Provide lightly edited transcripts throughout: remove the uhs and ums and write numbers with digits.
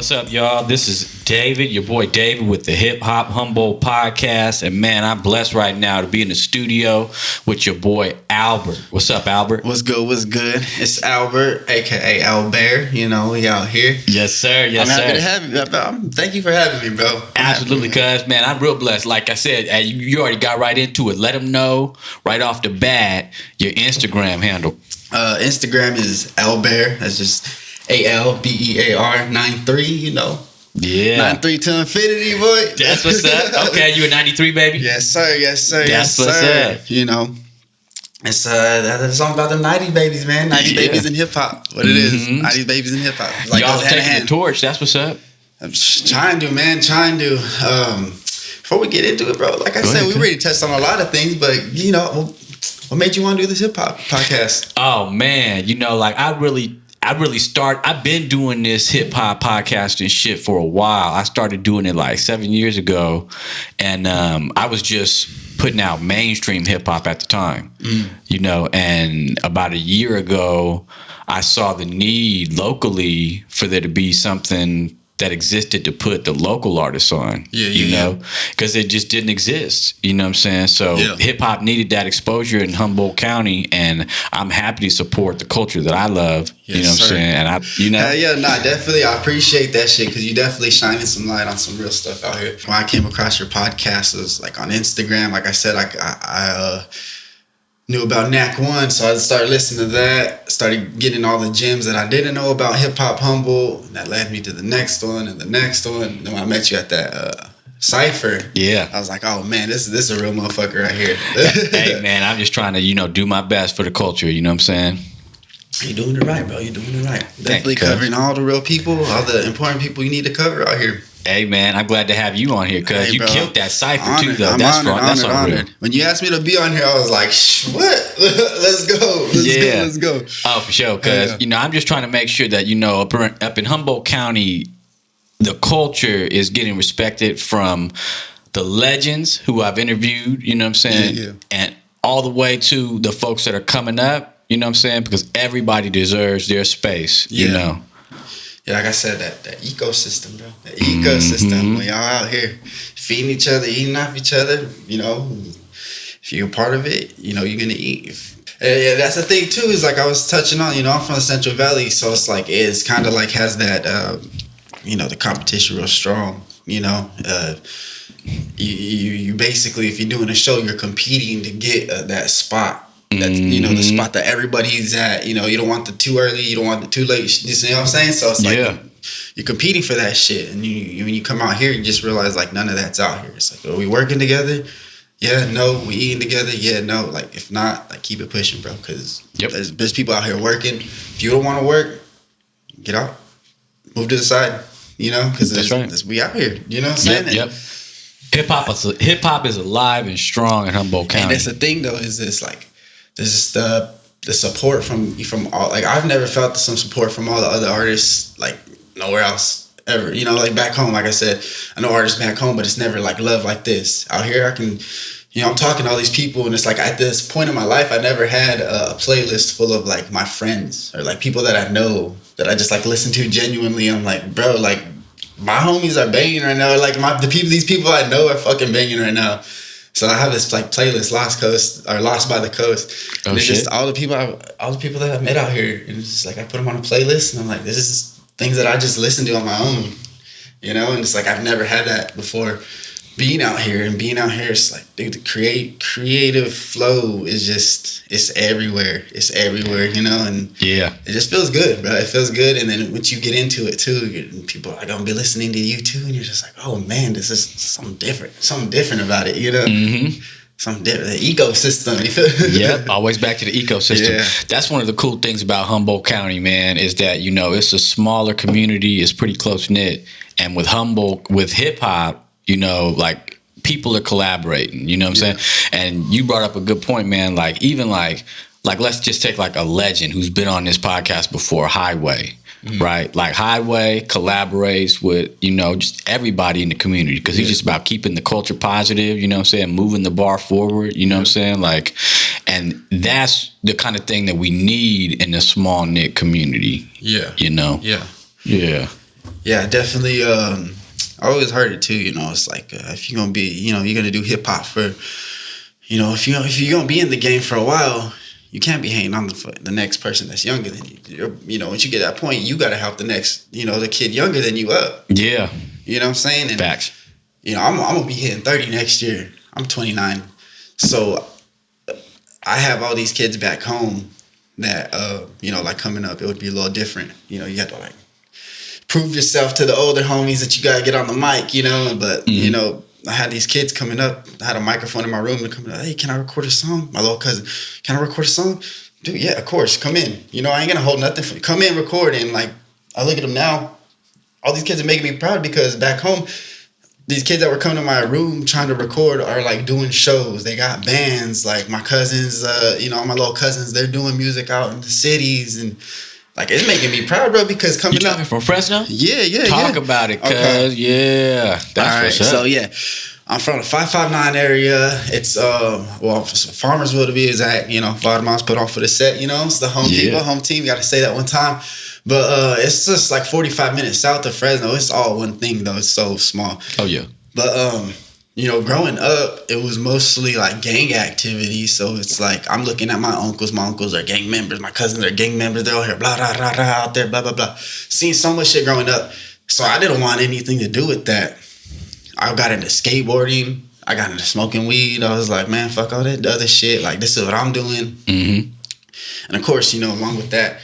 What's up, y'all? This is David, your boy David with the Hip Hop Humboldt podcast. And man, I'm blessed right now to be in the studio with your boy Albert. What's up, Albert? What's good? What's good? It's Albert, aka Albear. You know, we out here. Yes, sir. Yes, I'm sir. happy to have you. Thank you for having me, bro. Absolutely, cuz, man, I'm real blessed. Like I said, you already got right into it. Let them know right off the bat your Instagram handle. Instagram is Albear. That's just ALBEAR 93. You know. Yeah. 93 to infinity, boy. That's what's up. Okay, you a 93, baby? Yes, sir. Yes, sir. That's yes, what's sir. up. You know. It's that song about them 90 babies, man. 90 babies in hip hop. What it is. 90 babies in hip hop. Like y'all taking the torch. That's what's up. I'm trying to, man. Trying to. Before we get into it, bro, like I said, we already touched on a lot of things, but you know, what made you want to do this hip hop podcast? Oh man, you know, like I've been doing this hip hop podcasting shit for a while. I started doing it like 7 years ago, and I was just putting out mainstream hip hop at the time, you know, and about a year ago, I saw the need locally for there to be something that existed to put the local artists on, you know, because it just didn't exist, you know what I'm saying? So hip hop needed that exposure in Humboldt County, and I'm happy to support the culture that I love, you know what I'm saying? And definitely. I appreciate that shit because you definitely shining some light on some real stuff out here. When I came across your podcast, it was like on Instagram, like I said, I knew about NAC 1, so I started listening to that, started getting all the gems that I didn't know about HipHop Humboldt, and that led me to the next one and the next one. And then when I met you at that Cypher, I was like, oh man, this is a real motherfucker right here. Hey man, I'm just trying to, you know, do my best for the culture, you know what I'm saying? You're doing it right, bro. You're doing it right. Definitely covering all the real people, all the important people you need to cover out here. Hey man, I'm glad to have you on here because you killed that Cypher too, though. That's honored. When you asked me to be on here, I was like, what? Let's go. Let's go. Oh, for sure. Because, you know, I'm just trying to make sure that, you know, up in Humboldt County, the culture is getting respected from the legends who I've interviewed, you know what I'm saying? And all the way to the folks that are coming up, you know what I'm saying? Because everybody deserves their space, you know? Yeah, like I said, that ecosystem, bro. That ecosystem. When y'all out here feeding each other, eating off each other, you know, if you're a part of it, you know, you're going to eat. That's the thing, too, is like I was touching on, you know, I'm from the Central Valley, so it's like, it's kind of like has that, you know, the competition real strong, you know. You basically, if you're doing a show, you're competing to get that spot. That's, you know, the spot that everybody's at. You know, you don't want the too early, you don't want the too late. You know what I'm saying? So it's like you're competing for that shit. And when you come out here, you just realize like none of that's out here. It's like, are we working together? Yeah, no. We eating together? Yeah, no. Like if not, like keep it pushing, bro. Because there's people out here working. If you don't want to work, get out, move to the side. You know, because we out here. You know what I'm saying? Hip hop is alive and strong in Humboldt County. And that's the thing, though, is this like. This is the support from all, like I've never felt some support from all the other artists like nowhere else ever. You know, like back home, like I said, I know artists back home, but it's never like love like this. Out here, I can, you know, I'm talking to all these people, and it's like at this point in my life, I never had a playlist full of like my friends or like people that I know that I just like listen to genuinely. I'm like, bro, like my homies are banging right now. Like these people I know are fucking banging right now. So I have this like playlist, Lost by the Coast. And it's just all the people that I've met out here. And it's just like I put them on a playlist, and I'm like, this is things that I just listen to on my own, you know. And it's like I've never had that before. Being out here, it's like, dude, the creative flow is just it's everywhere, you know. And it just feels good, bro. It feels good. And then once you get into it too, people are gonna be listening to you too, and you're just like, oh man, this is something different about it, you know. Something different, the ecosystem. You feel? Always back to the ecosystem. That's one of the cool things about Humboldt County, man, is that, you know, it's a smaller community, it's pretty close knit, and with hip hop, you know, like people are collaborating, you know what I'm saying? And you brought up a good point, man. Like even like let's just take like a legend who's been on this podcast before, Highway, right? Like Highway collaborates with, you know, just everybody in the community because he's just about keeping the culture positive, you know what I'm saying? Moving the bar forward, you know what I'm saying? Like, and that's the kind of thing that we need in a small knit community. Yeah. You know? Yeah. Yeah. Yeah, definitely. I always heard it too. You know, it's like if you're gonna be, you know, you're gonna do hip hop for, you know, if you're gonna be in the game for a while, you can't be hating on the next person that's younger than you. You know, once you get that point, you gotta help the next, you know, the kid younger than you up. Yeah. You know what I'm saying? And, Facts. you know, I'm gonna be hitting 30 next year. I'm 29, so I have all these kids back home that, you know, like coming up, it would be a little different. You know, you have to like prove yourself to the older homies that you gotta get on the mic, you know. But you know, I had these kids coming up. I had a microphone in my room and coming up. Hey, can I record a song? My little cousin, can I record a song? Dude, yeah, of course. Come in. You know, I ain't gonna hold nothing for you. Come in, record. And like, I look at them now. All these kids are making me proud because back home, these kids that were coming to my room trying to record are like doing shows. They got bands. Like my cousins, you know, my little cousins, they're doing music out in the cities, and like it's making me proud, bro. Because coming You up talking from Fresno? Yeah. Talk about it, cuz. Okay. Yeah. That's All right. what's up. So yeah, I'm from the 559 area. It's well, Farmersville to be exact. You know, Vardemans put on for the set. You know, it's the home people, home team. Got to say that one time. But it's just like 45 minutes south of Fresno. It's all one thing though. It's so small. Oh yeah. But you know, growing up, it was mostly like gang activity. So it's like I'm looking at my uncles. My uncles are gang members. My cousins are gang members. They're all here, blah blah blah blah out there, blah blah blah. Seeing so much shit growing up. So I didn't want anything to do with that. I got into skateboarding. I got into smoking weed. I was like, man, fuck all that other shit. Like this is what I'm doing. Mm-hmm. And of course, you know, along with that,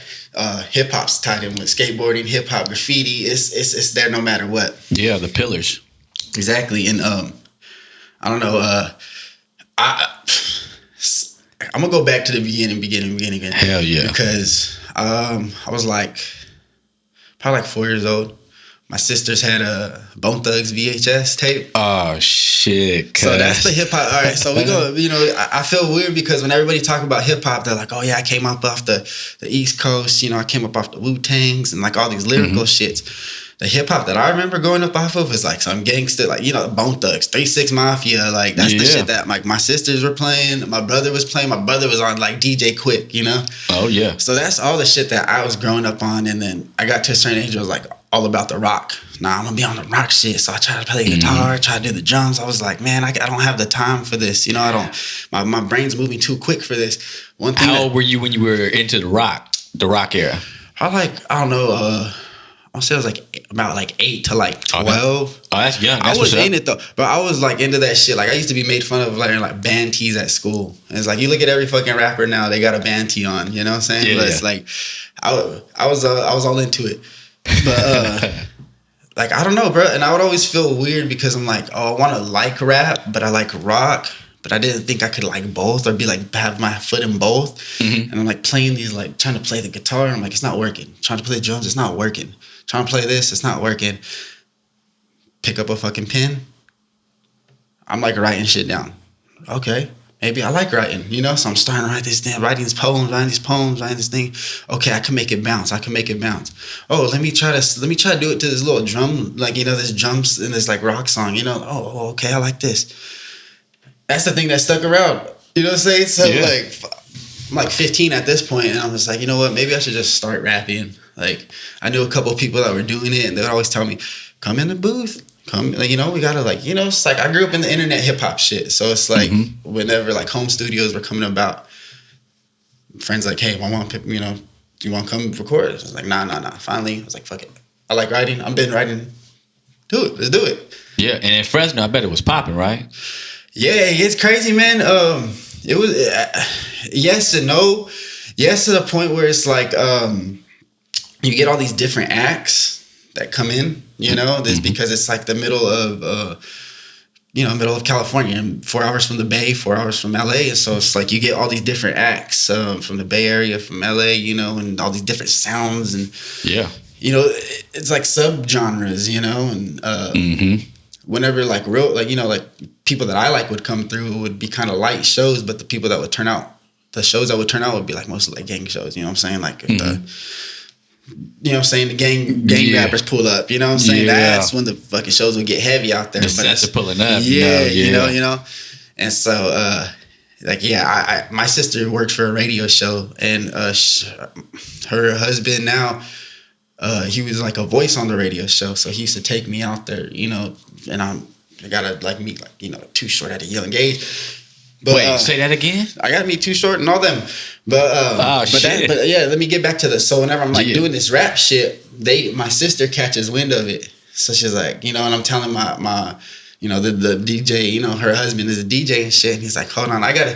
hip hop's tied in with skateboarding, hip hop, graffiti. It's there no matter what. Yeah, the pillars. Exactly. And I don't know. I'm gonna go back to the beginning. Hell yeah. Because I was like probably like 4 years old. My sisters had a Bone Thugs VHS tape. Oh shit. So that's the hip hop. All right. So we go. You know, I feel weird because when everybody talk about hip hop, they're like, "Oh yeah, I came up off the East Coast. You know, I came up off the Wu-Tangs and like all these lyrical shits." The hip hop that I remember growing up off of is like some gangster, like, you know, Bone Thugs, 3 6 Mafia. Like that's the shit that like my sisters were playing. My brother was playing. My brother was on like DJ Quick. You know. Oh yeah. So that's all the shit that I was growing up on, and then I got to a certain age. I was like all about the rock. Nah, I'm gonna be on the rock shit. So I tried to play guitar, try to do the drums. I was like, man, I don't have the time for this. You know, I don't. My brain's moving too quick for this. One thing. How old were you when you were into the rock era? I don't know. I'll say I was like about like 8 to like 12. Oh, that's young. That's I was in it though, but I was like into that shit. Like I used to be made fun of wearing like band tees at school. And it's like you look at every fucking rapper now, they got a band tee on. You know what I'm saying? Yeah, but it's like I was all into it. But like I don't know, bro. And I would always feel weird because I'm like, oh, I want to like rap, but I like rock. But I didn't think I could like both or be like have my foot in both. Mm-hmm. And I'm like playing these, like trying to play the guitar. I'm like, it's not working. Trying to play the drums, it's not working. Trying to play this, it's not working. Pick up a fucking pen. I'm like writing shit down. Okay, maybe I like writing, you know? So I'm starting to write this thing, writing these poems, writing this thing. Okay, I can make it bounce. Oh, let me try to do it to this little drum, like, you know, this drums in this like rock song, you know? Oh, okay, I like this. That's the thing that stuck around. You know what I'm saying? So like, I'm like 15 at this point, and I'm just like, you know what? Maybe I should just start rapping. Like, I knew a couple of people that were doing it, and they would always tell me, "Come in the booth, come." Like, you know, we gotta like, you know, it's like I grew up in the internet hip hop shit, so it's like whenever like home studios were coming about, friends like, "Hey, my mom, you know, do you want to come record?" I was like, nah. Finally, I was like, fuck it. I like writing. I've been writing. Do it. Let's do it. Yeah, and in Fresno, I bet it was popping, right? Yeah, it's crazy, man. It was yes and no. Yes, to the point where it's like you get all these different acts that come in. You know, this because it's like the middle of middle of California, and 4 hours from the Bay, 4 hours from LA, and so it's like you get all these different acts from the Bay Area, from LA, you know, and all these different sounds, and you know, it's like subgenres, you know, and whenever like real, like, you know, like people that I like would come through, it would be kind of light shows, but the people that would turn out, the shows that would turn out would be like mostly like gang shows, you know what I'm saying? Like if the, you know what I'm saying, the gang rappers pull up, you know what I'm saying? That's when the fucking shows would get heavy out there. The sets are pulling up. You know. And so, my sister worked for a radio show, and her husband now, he was like a voice on the radio show, so he used to take me out there, you know, and I gotta like meet like, you know, Too Short at a young age. But, wait, say that again. I gotta meet Too Short and all them, but shit. But yeah, let me get back to this. So whenever I'm like doing this rap shit, my sister catches wind of it, so she's like, you know, and I'm telling my you know, the DJ, you know, her husband is a DJ and shit, and he's like, hold on, I gotta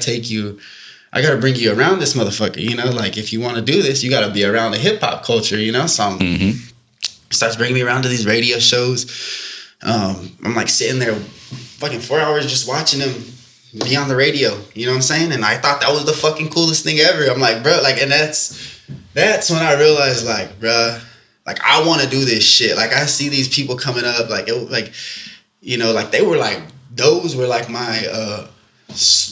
bring you around this motherfucker, you know, like if you want to do this, you gotta be around the hip hop culture, you know. So starts bringing me around to these radio shows. I'm like sitting there fucking 4 hours just watching him be on the radio, you know what I'm saying? And I thought that was the fucking coolest thing ever. I'm like, bro, like, and that's when I realized, like, bro, like I want to do this shit. Like I see these people coming up, like it, like, you know, like they were like, those were like my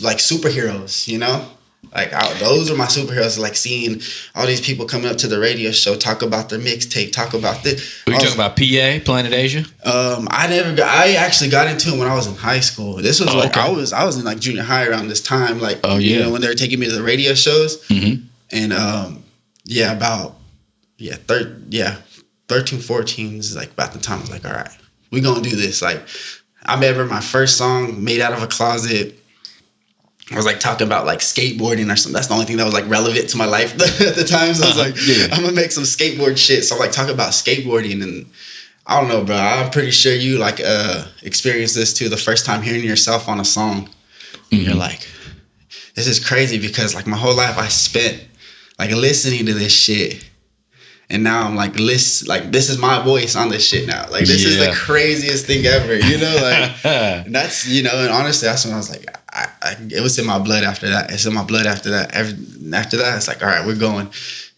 like superheroes, you know. Like those are my superheroes. Like seeing all these people coming up to the radio show, talk about their mixtape, talk about this. Were you talking about PA, Planet Asia? I actually got into it when I was in high school. This was okay. I was in like junior high around this time. Like, you know, when they were taking me to the radio shows. And 13, 14 is like about the time I was like, all right, we're gonna do this. Like I remember my first song, Made Out of a Closet. I was like talking about like skateboarding or something. That's the only thing that was like relevant to my life at the time. So I was like, I'm gonna make some skateboard shit. So I'm like talking about skateboarding, and I don't know, bro. I'm pretty sure you like experienced this too. The first time hearing yourself on a song, you're like, this is crazy, because like my whole life I spent like listening to this shit. And now I'm like, this is my voice on this shit now. Like, this is the craziest thing ever, you know? Like, and that's, you know, and honestly, that's when I was like, it was in my blood after that. It's in my blood after that. After that, it's like, all right, we're going.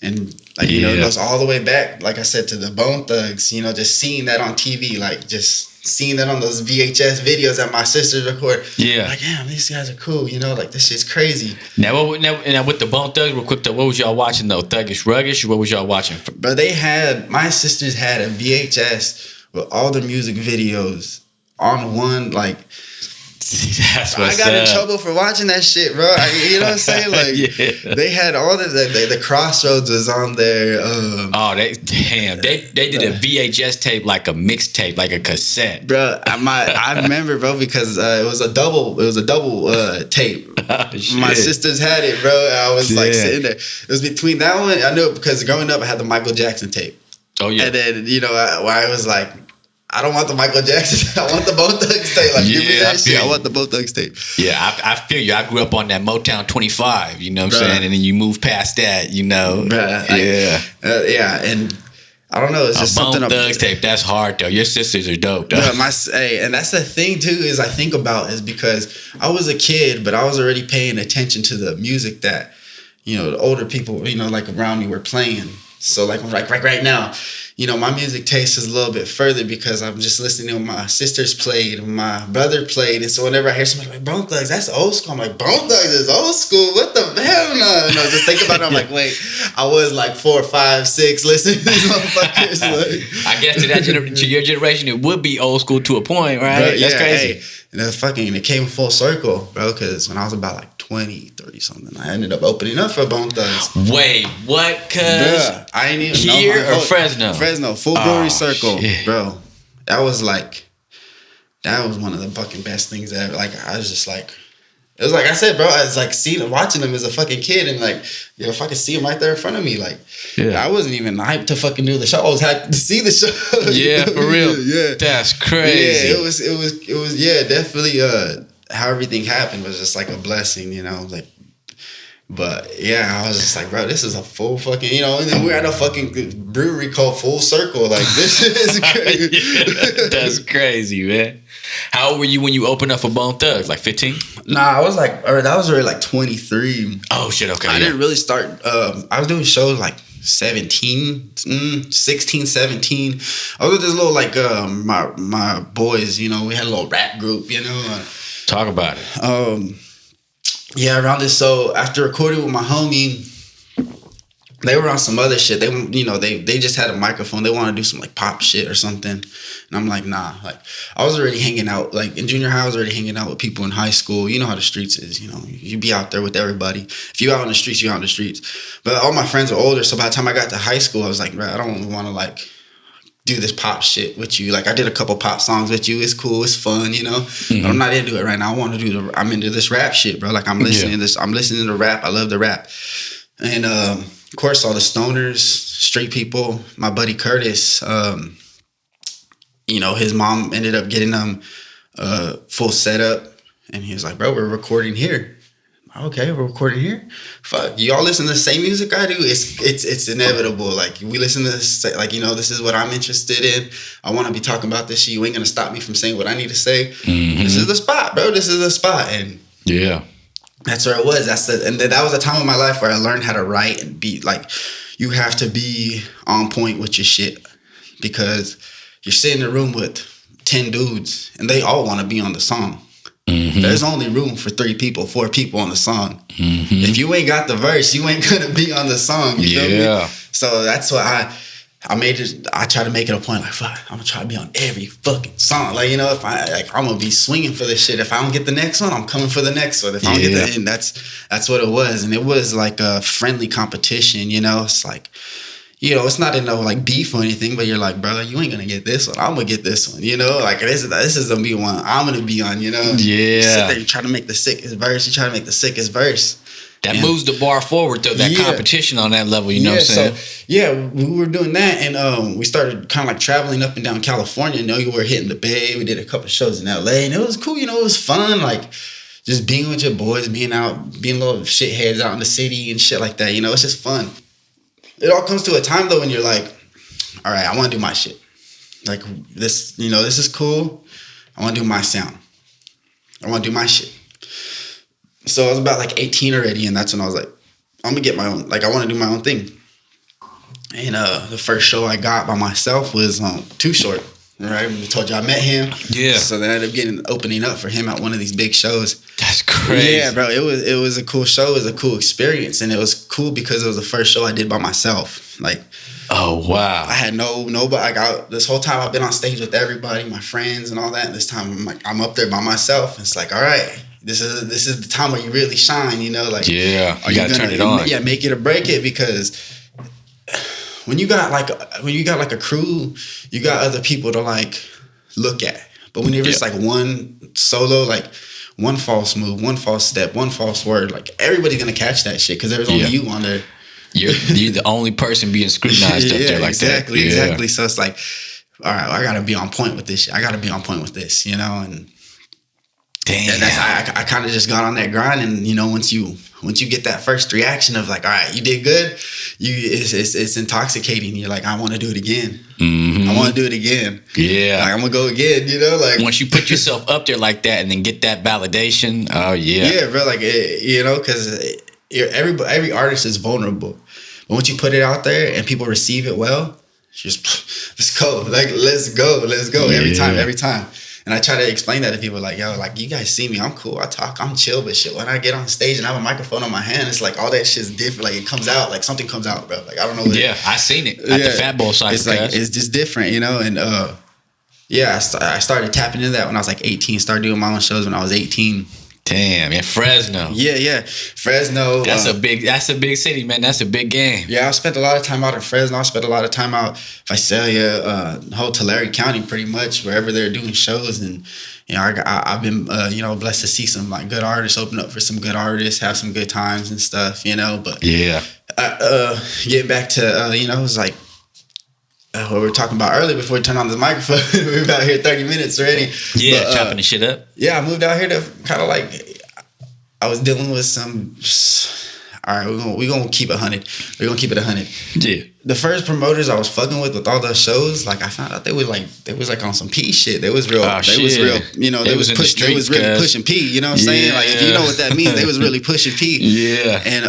And, like, you know, it goes all the way back, like I said, to the Bone Thugs, you know, just seeing that on TV, like, just seeing that on those VHS videos that my sisters record. Yeah. Like, damn, these guys are cool, you know? Like, this shit's crazy. Now with the Bone Thugs, real quick, though, what was y'all watching, though? Thuggish Ruggish? What was y'all watching? But my sisters had a VHS with all the music videos on one, like, that's what's I got in trouble for watching that shit, bro. You know what I'm saying? Like, they had all the Crossroads was on there. They did a VHS tape, like a mixtape, like a cassette, bro. I remember, bro, because it was a double tape. My sisters had it, bro. And I was like sitting there. It was between that one. I knew it because growing up, I had the Michael Jackson tape. Oh yeah. And then, you know, I was like, I don't want the Michael Jackson. I want the Bone Thugs tape. Like, give me that shit. I want the Bone Thugs tape. Yeah, I feel you. I grew up on that Motown 25, you know what I'm saying? And then you move past that, you know. And I don't know. It's just something. Bone Thugs tape, that's hard, though. Your sisters are dope, though. And that's the thing, too, is I think about is because I was a kid, but I was already paying attention to the music that, you know, the older people, you know, like around me were playing. So like right now, you know, my music taste is a little bit further because I'm just listening to what my sisters played, my brother played. And so whenever I hear somebody like, Bone Thugs, that's old school. I'm like, Bone Thugs is old school. What the hell? No, just think about it. I'm like, wait, I was like 4, 5, 6 listening to these motherfuckers. Like, I guess to your generation, it would be old school to a point, right? Bro, that's crazy. Hey, and it came full circle, bro, because when I was about like 20, 30 something, I ended up opening up for Bone Thugs. Wait, what? Cause I ain't even here or Fresno? Fresno, full glory circle, shit. Bro. That was one of the fucking best things ever. Like, I was just like, it was like I said, bro, I was like watching them as a fucking kid, and like, you know, if I could see them right there in front of me, like, I wasn't even hyped to fucking do the show. I was hyped to see the show. Yeah, for real. Yeah, that's crazy. Yeah, it was definitely how everything happened was just like a blessing, you know, like. But yeah, I was just like, bro, this is a full fucking, you know, and then we're at a fucking brewery called Full Circle. Like, this is crazy. That's crazy, man. How old were you when you opened up for Bone Thugs? Like 15? Nah, I was like, that was already like 23. Oh shit, okay. I didn't really start. I was doing shows like 16, 17. I was with this little like my boys, you know, we had a little rap group, you know. Talk about it. Yeah, around this. So after recording with my homie, they were on some other shit. They just had a microphone. They want to do some like pop shit or something. And I'm like, nah. Like I was already hanging out. Like in junior high, I was already hanging out with people in high school. You know how the streets is. You know, you be out there with everybody. If you out on the streets, you out on the streets. But all my friends were older, so by the time I got to high school, I was like, bro, I don't want to like do this pop shit with you. Like I did a couple pop songs with you. It's cool. It's fun. You know. Mm-hmm. But I'm not into it right now. I want to do I'm into this rap shit, bro. Like I'm listening to this. I'm listening to rap. I love the rap. And of course, all the stoners, street people. My buddy Curtis, you know, his mom ended up getting them full setup, and he was like, "Bro, we're recording here." Okay, we're recording here. Fuck, y'all listen to the same music I do. It's inevitable. Like we listen to this. Like you know, this is what I'm interested in. I want to be talking about this shit. You ain't gonna stop me from saying what I need to say. Mm-hmm. This is the spot, bro. This is the spot, and yeah. That's where it was. And that was a time of my life where I learned how to write and be like, you have to be on point with your shit because you're sitting in a room with 10 dudes and they all want to be on the song. Mm-hmm. There's only room for 3 people, 4 people on the song. Mm-hmm. If you ain't got the verse, you ain't gonna be on the song. You feel me? So that's why I made it. I try to make it a point like, fuck, I'm gonna try to be on every fucking song. Like, you know, if I'm gonna be swinging for this shit. If I don't get the next one, I'm coming for the next one. If I don't get the end, that's what it was. And it was like a friendly competition. You know, it's like, you know, it's not in no like beef or anything, but you're like, brother, you ain't gonna get this one. I'm gonna get this one. You know, like this is gonna be one I'm gonna be on. You know, you sit there, you try to make the sickest verse. You try to make the sickest verse. That moves the bar forward, though, that competition on that level, you know what I'm saying? So, we were doing that, and we started kind of like traveling up and down California. You know, we were hitting the Bay. We did a couple shows in L.A., and it was cool. You know, it was fun, like, just being with your boys, being little shitheads out in the city and shit like that. You know, it's just fun. It all comes to a time, though, when you're like, all right, I want to do my shit. Like, this, you know, this is cool. I want to do my sound. I want to do my shit. So I was about like 18 already, and that's when I was like, I'm gonna get my own, like I want to do my own thing. And the first show I got by myself was Too Short, right? I told you I met him. Yeah. So then I ended up opening up for him at one of these big shows. That's crazy. Yeah, bro. It was a cool show. It was a cool experience, and it was cool because it was the first show I did by myself. Like, oh wow. I had nobody. This whole time I've been on stage with everybody, my friends and all that. And this time I'm up there by myself. It's like, all right. This is the time where you really shine, you know, like you gotta turn it on. Yeah, make it or break it, because when you got like a crew, you got other people to like look at. But when you're just like one solo, like one false move, one false step, one false word, like everybody's gonna catch that shit because there's only you on there. You're the only person being scrutinized up there like exactly, that. Exactly. So it's like, all right, I gotta be on point with this shit. I gotta be on point with this, you know, and. Damn. And I kind of just got on that grind, and you know, once you get that first reaction of like, all right, you did good, it's intoxicating. You're like, I want to do it again. Mm-hmm. I want to do it again. Yeah, like, I'm gonna go again. You know, like once you put yourself up there like that, and then get that validation. Oh yeah, bro. Like you know, because every artist is vulnerable, but once you put it out there and people receive it well, just let's go. Like let's go every time. And I try to explain that to people, like, yo, like, you guys see me, I'm cool, I talk, I'm chill, but shit, when I get on stage and I have a microphone on my hand, it's like all that shit's different. Like, it comes out, like something comes out, bro. Like, I don't know what I seen it at the Fat Bowl side. It's like, it's just different, you know? And, I started tapping into that when I was like 18, started doing my own shows when I was 18. Damn, in Fresno. Yeah. Fresno. That's a big city, man. That's a big game. Yeah, I spent a lot of time out in Fresno. I spent a lot of time out Visalia, whole Tulare County, pretty much, wherever they're doing shows. And, you know, I've been, blessed to see some, like, good artists, open up for some good artists, have some good times and stuff, you know. But, getting back to, it was like, what we were talking about earlier before we turned on the microphone. We were out here 30 minutes already. Yeah, but, chopping the shit up. Yeah, I moved out here to kind of like, I was dealing with some, all right, we're gonna keep it 100. We're gonna keep it 100. Yeah. The first promoters I was fucking with all those shows, like I found out they was like on some P shit. They was real, was real, you know, they was really pushing P, you know what I'm saying? Like, if you know what that means, they was really pushing P. Yeah. And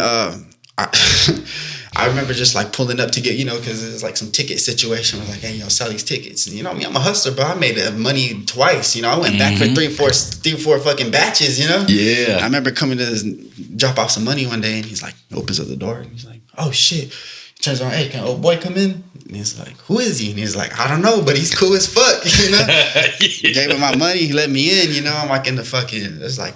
I remember just like pulling up to get, you know, because it was like some ticket situation. I was like, hey, yo, sell these tickets. And you know me, I'm a hustler, bro. I made money twice. You know, I went back for three or four fucking batches, you know? Yeah. I remember coming to drop off some money one day, and he's like, opens up the door, and he's like, oh shit, Turns around, hey, can old boy come in? And he's like, who is he? And he's like, I don't know, but he's cool as fuck, you know? Yeah. Gave him my money, he let me in, you know? I'm like in the fucking, it's like,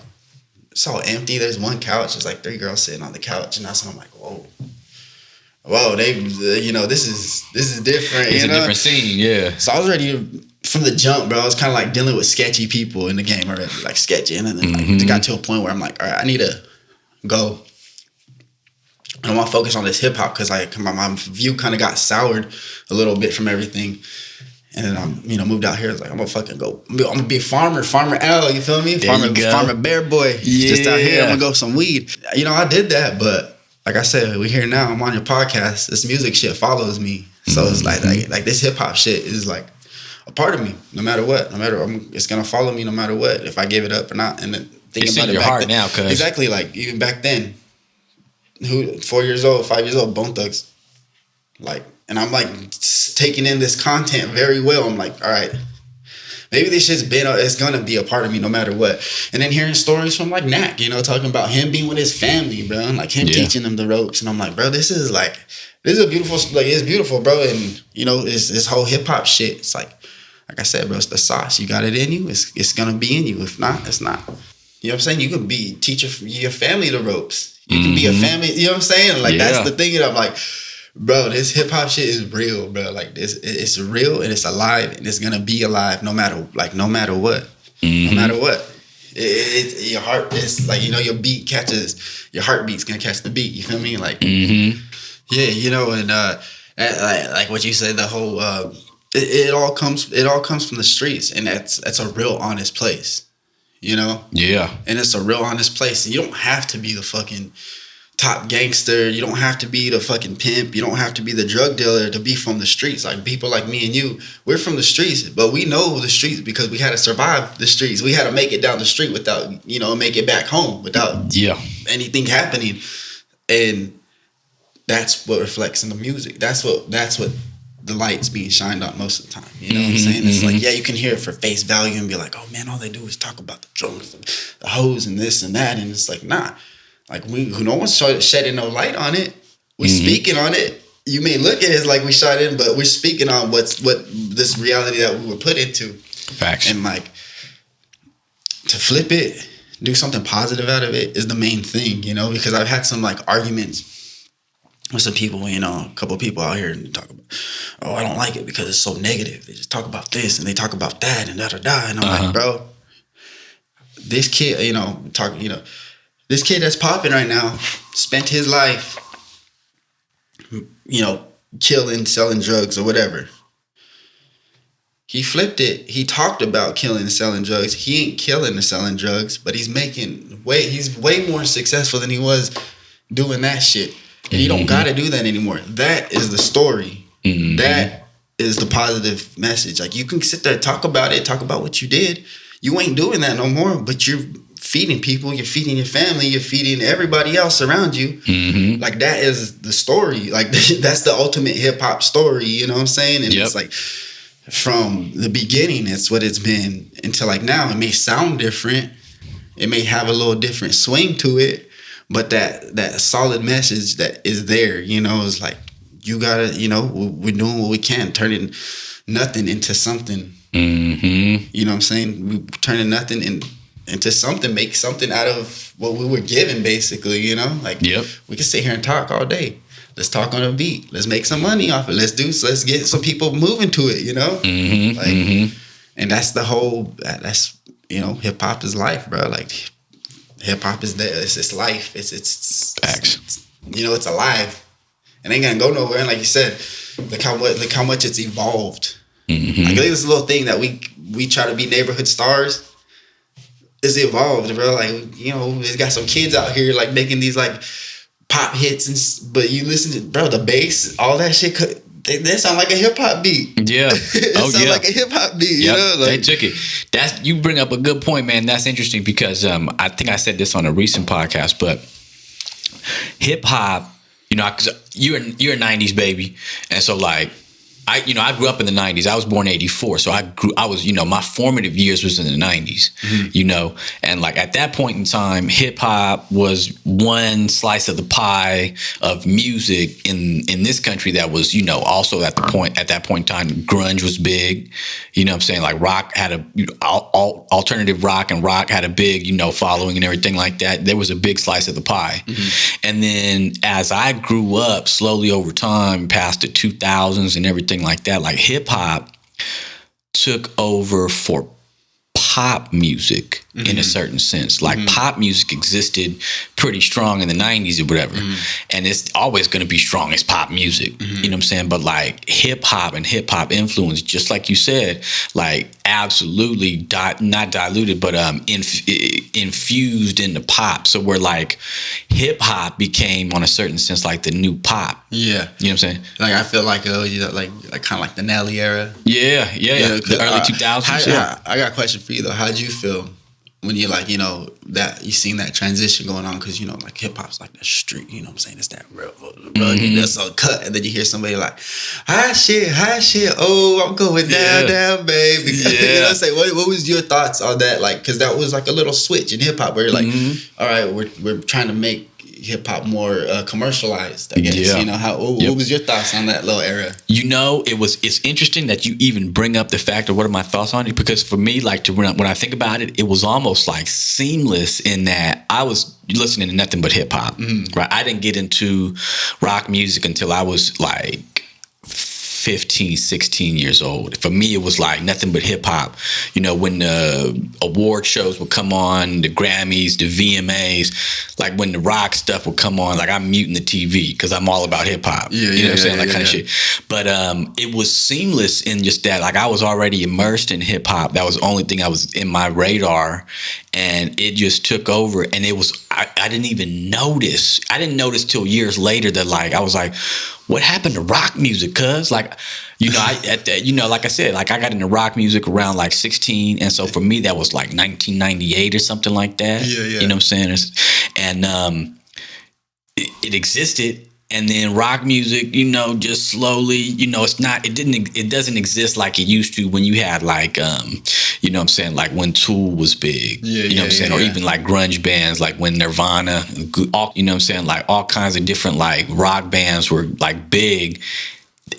it's all empty. There's one couch. There's like 3 girls sitting on the couch. And that's when I'm like, whoa, they, you know, this is different. It's a different scene, yeah. So I was ready from the jump, bro. I was kind of like dealing with sketchy people in the game already, like sketchy. And then like, it got to a point where I'm like, all right, I need to go. And I want to focus on this hip hop because like my view kind of got soured a little bit from everything. And then I'm, you know, moved out here. I was like, I'm gonna fucking go. I'm gonna be a farmer L. You feel me? Farmer Bear Boy. Yeah. Just out here. I'm gonna go some weed. You know, I did that, but like I said, we're here now. I'm on your podcast. This music shit follows me. So it's like this hip hop shit is like a part of me. No matter what, it's gonna follow me no matter what. If I give it up or not. And then thinking it's about in it your back heart then, now, cause exactly like even back then. 4 years old, 5 years old, Bone Thugs, like. And I'm like taking in this content very well. I'm like, all right, maybe this shit's it's gonna be a part of me no matter what. And then hearing stories from like Knack, you know, talking about him being with his family, bro, and like him teaching them the ropes. And I'm like, bro, this is a beautiful, like it's beautiful, bro. And you know, it's this whole hip hop shit. It's like I said, bro, it's the sauce. You got it in you. It's gonna be in you. If not, it's not. You know what I'm saying? You can teach your family the ropes. You can be a family. You know what I'm saying? Like that's the thing. And I'm like, bro, this hip hop shit is real, bro. Like this, it's real and it's alive and it's gonna be alive no matter what. No matter what. Your heart is like, you know, your heartbeat's gonna catch the beat. You feel me? Like, yeah, you know, and like what you said, the whole it all comes from the streets, and that's a real honest place. You know? Yeah. And it's a real honest place. And you don't have to be the fucking top gangster. You don't have to be the fucking pimp. You don't have to be the drug dealer to be from the streets. Like people like me and you, we're from the streets, but we know the streets because we had to survive the streets. We had to make it down the street without, you know, make it back home without anything happening. And that's what reflects in the music. That's what the light's being shined on most of the time. You know what I'm saying? It's like, yeah, you can hear it for face value and be like, oh man, all they do is talk about the drugs, the hoes and this and that. And it's like, nah. Like no one's shedding no light on it. We're speaking on it. You may look at it as like we shot in, but we're speaking on what this reality that we were put into. Facts. And like to flip it, do something positive out of it is the main thing, you know, because I've had some like arguments with some people, you know, a couple of people out here and talk about, oh, I don't like it because it's so negative. They just talk about this and they talk about that and da-da-da. And I'm like, bro, this kid, this kid that's popping right now spent his life, you know, killing, selling drugs or whatever. He flipped it. He talked about killing and selling drugs. He ain't killing and selling drugs, but he's way more successful than he was doing that shit. And you don't got to do that anymore. That is the story. That is the positive message. Like you can sit there and talk about what you did. You ain't doing that no more, but you're feeding people, you're feeding your family, you're feeding everybody else around you. Like that is the story. Like that's the ultimate hip hop story. You know what I'm saying? And it's like from the beginning, it's what it's been until like now. It may sound different. It may have a little different swing to it. But that solid message that is there, you know, is like, you gotta, you know, we're doing what we can, turning nothing into something. You know what I'm saying? We're turning nothing into something, make something out of what we were given, basically, you know? Like, we can sit here and talk all day. Let's talk on a beat. Let's make some money off it. Let's get some people moving to it, you know? And that's the whole, that's, you know, hip hop is life, bro. Like, hip hop is there. It's life. It's facts. You know, it's alive. It ain't gonna go nowhere. And like you said, look how much it's evolved. Like this little thing that we try to be neighborhood stars. It's evolved, bro. Like, you know, it's got some kids out here like making these like pop hits, but you listen to, bro, the bass, all that shit. They sound like a hip hop beat. Yeah. It like a hip hop beat. You know? Like, they took it. You bring up a good point, man. That's interesting because I think I said this on a recent podcast, but hip hop, you know, 'cause you're a 90s baby, and so like I grew up in the 90s. I was born in 84. So my formative years was in the 90s, and like at that point in time, hip hop was one slice of the pie of music in this country that was, also at that point in time, grunge was big. You know what I'm saying? Like rock had alternative rock and rock had a big, following and everything like that. There was a big slice of the pie. And then as I grew up slowly over time, past the 2000s and everything like that, like hip hop took over for pop music in a certain sense. Like pop music existed pretty strong in the 90s or whatever. And it's always going to be strong as pop music. You know what I'm saying? But like hip hop and hip hop influence, just like you said, like absolutely not diluted, but infused into pop. So where like hip hop became, on a certain sense, like the new pop. Yeah. You know what I'm saying? Like I feel like like kind of like the Nelly era. Yeah. The early 2000s. I got a question for you though. How'd you feel when you like, that you seen that transition going on? Because, like hip hop's like the street, you know what I'm saying? It's that real, that's a cut. And then you hear somebody like, high shit, oh, I'm going down, baby. Yeah. You know what I'm saying? What was your thoughts on that? Like, because that was like a little switch in hip hop where you're like, all right, we're trying to make hip hop more commercialized, I guess. Yeah. What was your thoughts on that little era? It's interesting that you even bring up the fact of what are my thoughts on it, because for me, like when I think about it, it was almost like seamless in that I was listening to nothing but hip hop, right? I didn't get into rock music until I was like 15, 16 years old. For me, it was like nothing but hip hop. When the award shows would come on, the Grammys, the VMAs, like when the rock stuff would come on, like I'm muting the TV because I'm all about hip hop. You know what I'm saying? That kind of shit. But it was seamless in just that, like I was already immersed in hip hop. That was the only thing I was in my radar, and it just took over. And it was, I didn't even notice. I didn't notice till years later that like, I was like, what happened to rock music? Cause like, like I said, like I got into rock music around like 16. And so for me, that was like 1998 or something like that. Yeah. You know what I'm saying? And it existed. And then rock music, just slowly, it doesn't exist like it used to when you had like, you know what I'm saying? Like when Tool was big, you know what I'm saying? Or even like grunge bands, like when Nirvana, you know what I'm saying? Like all kinds of different like rock bands were like big.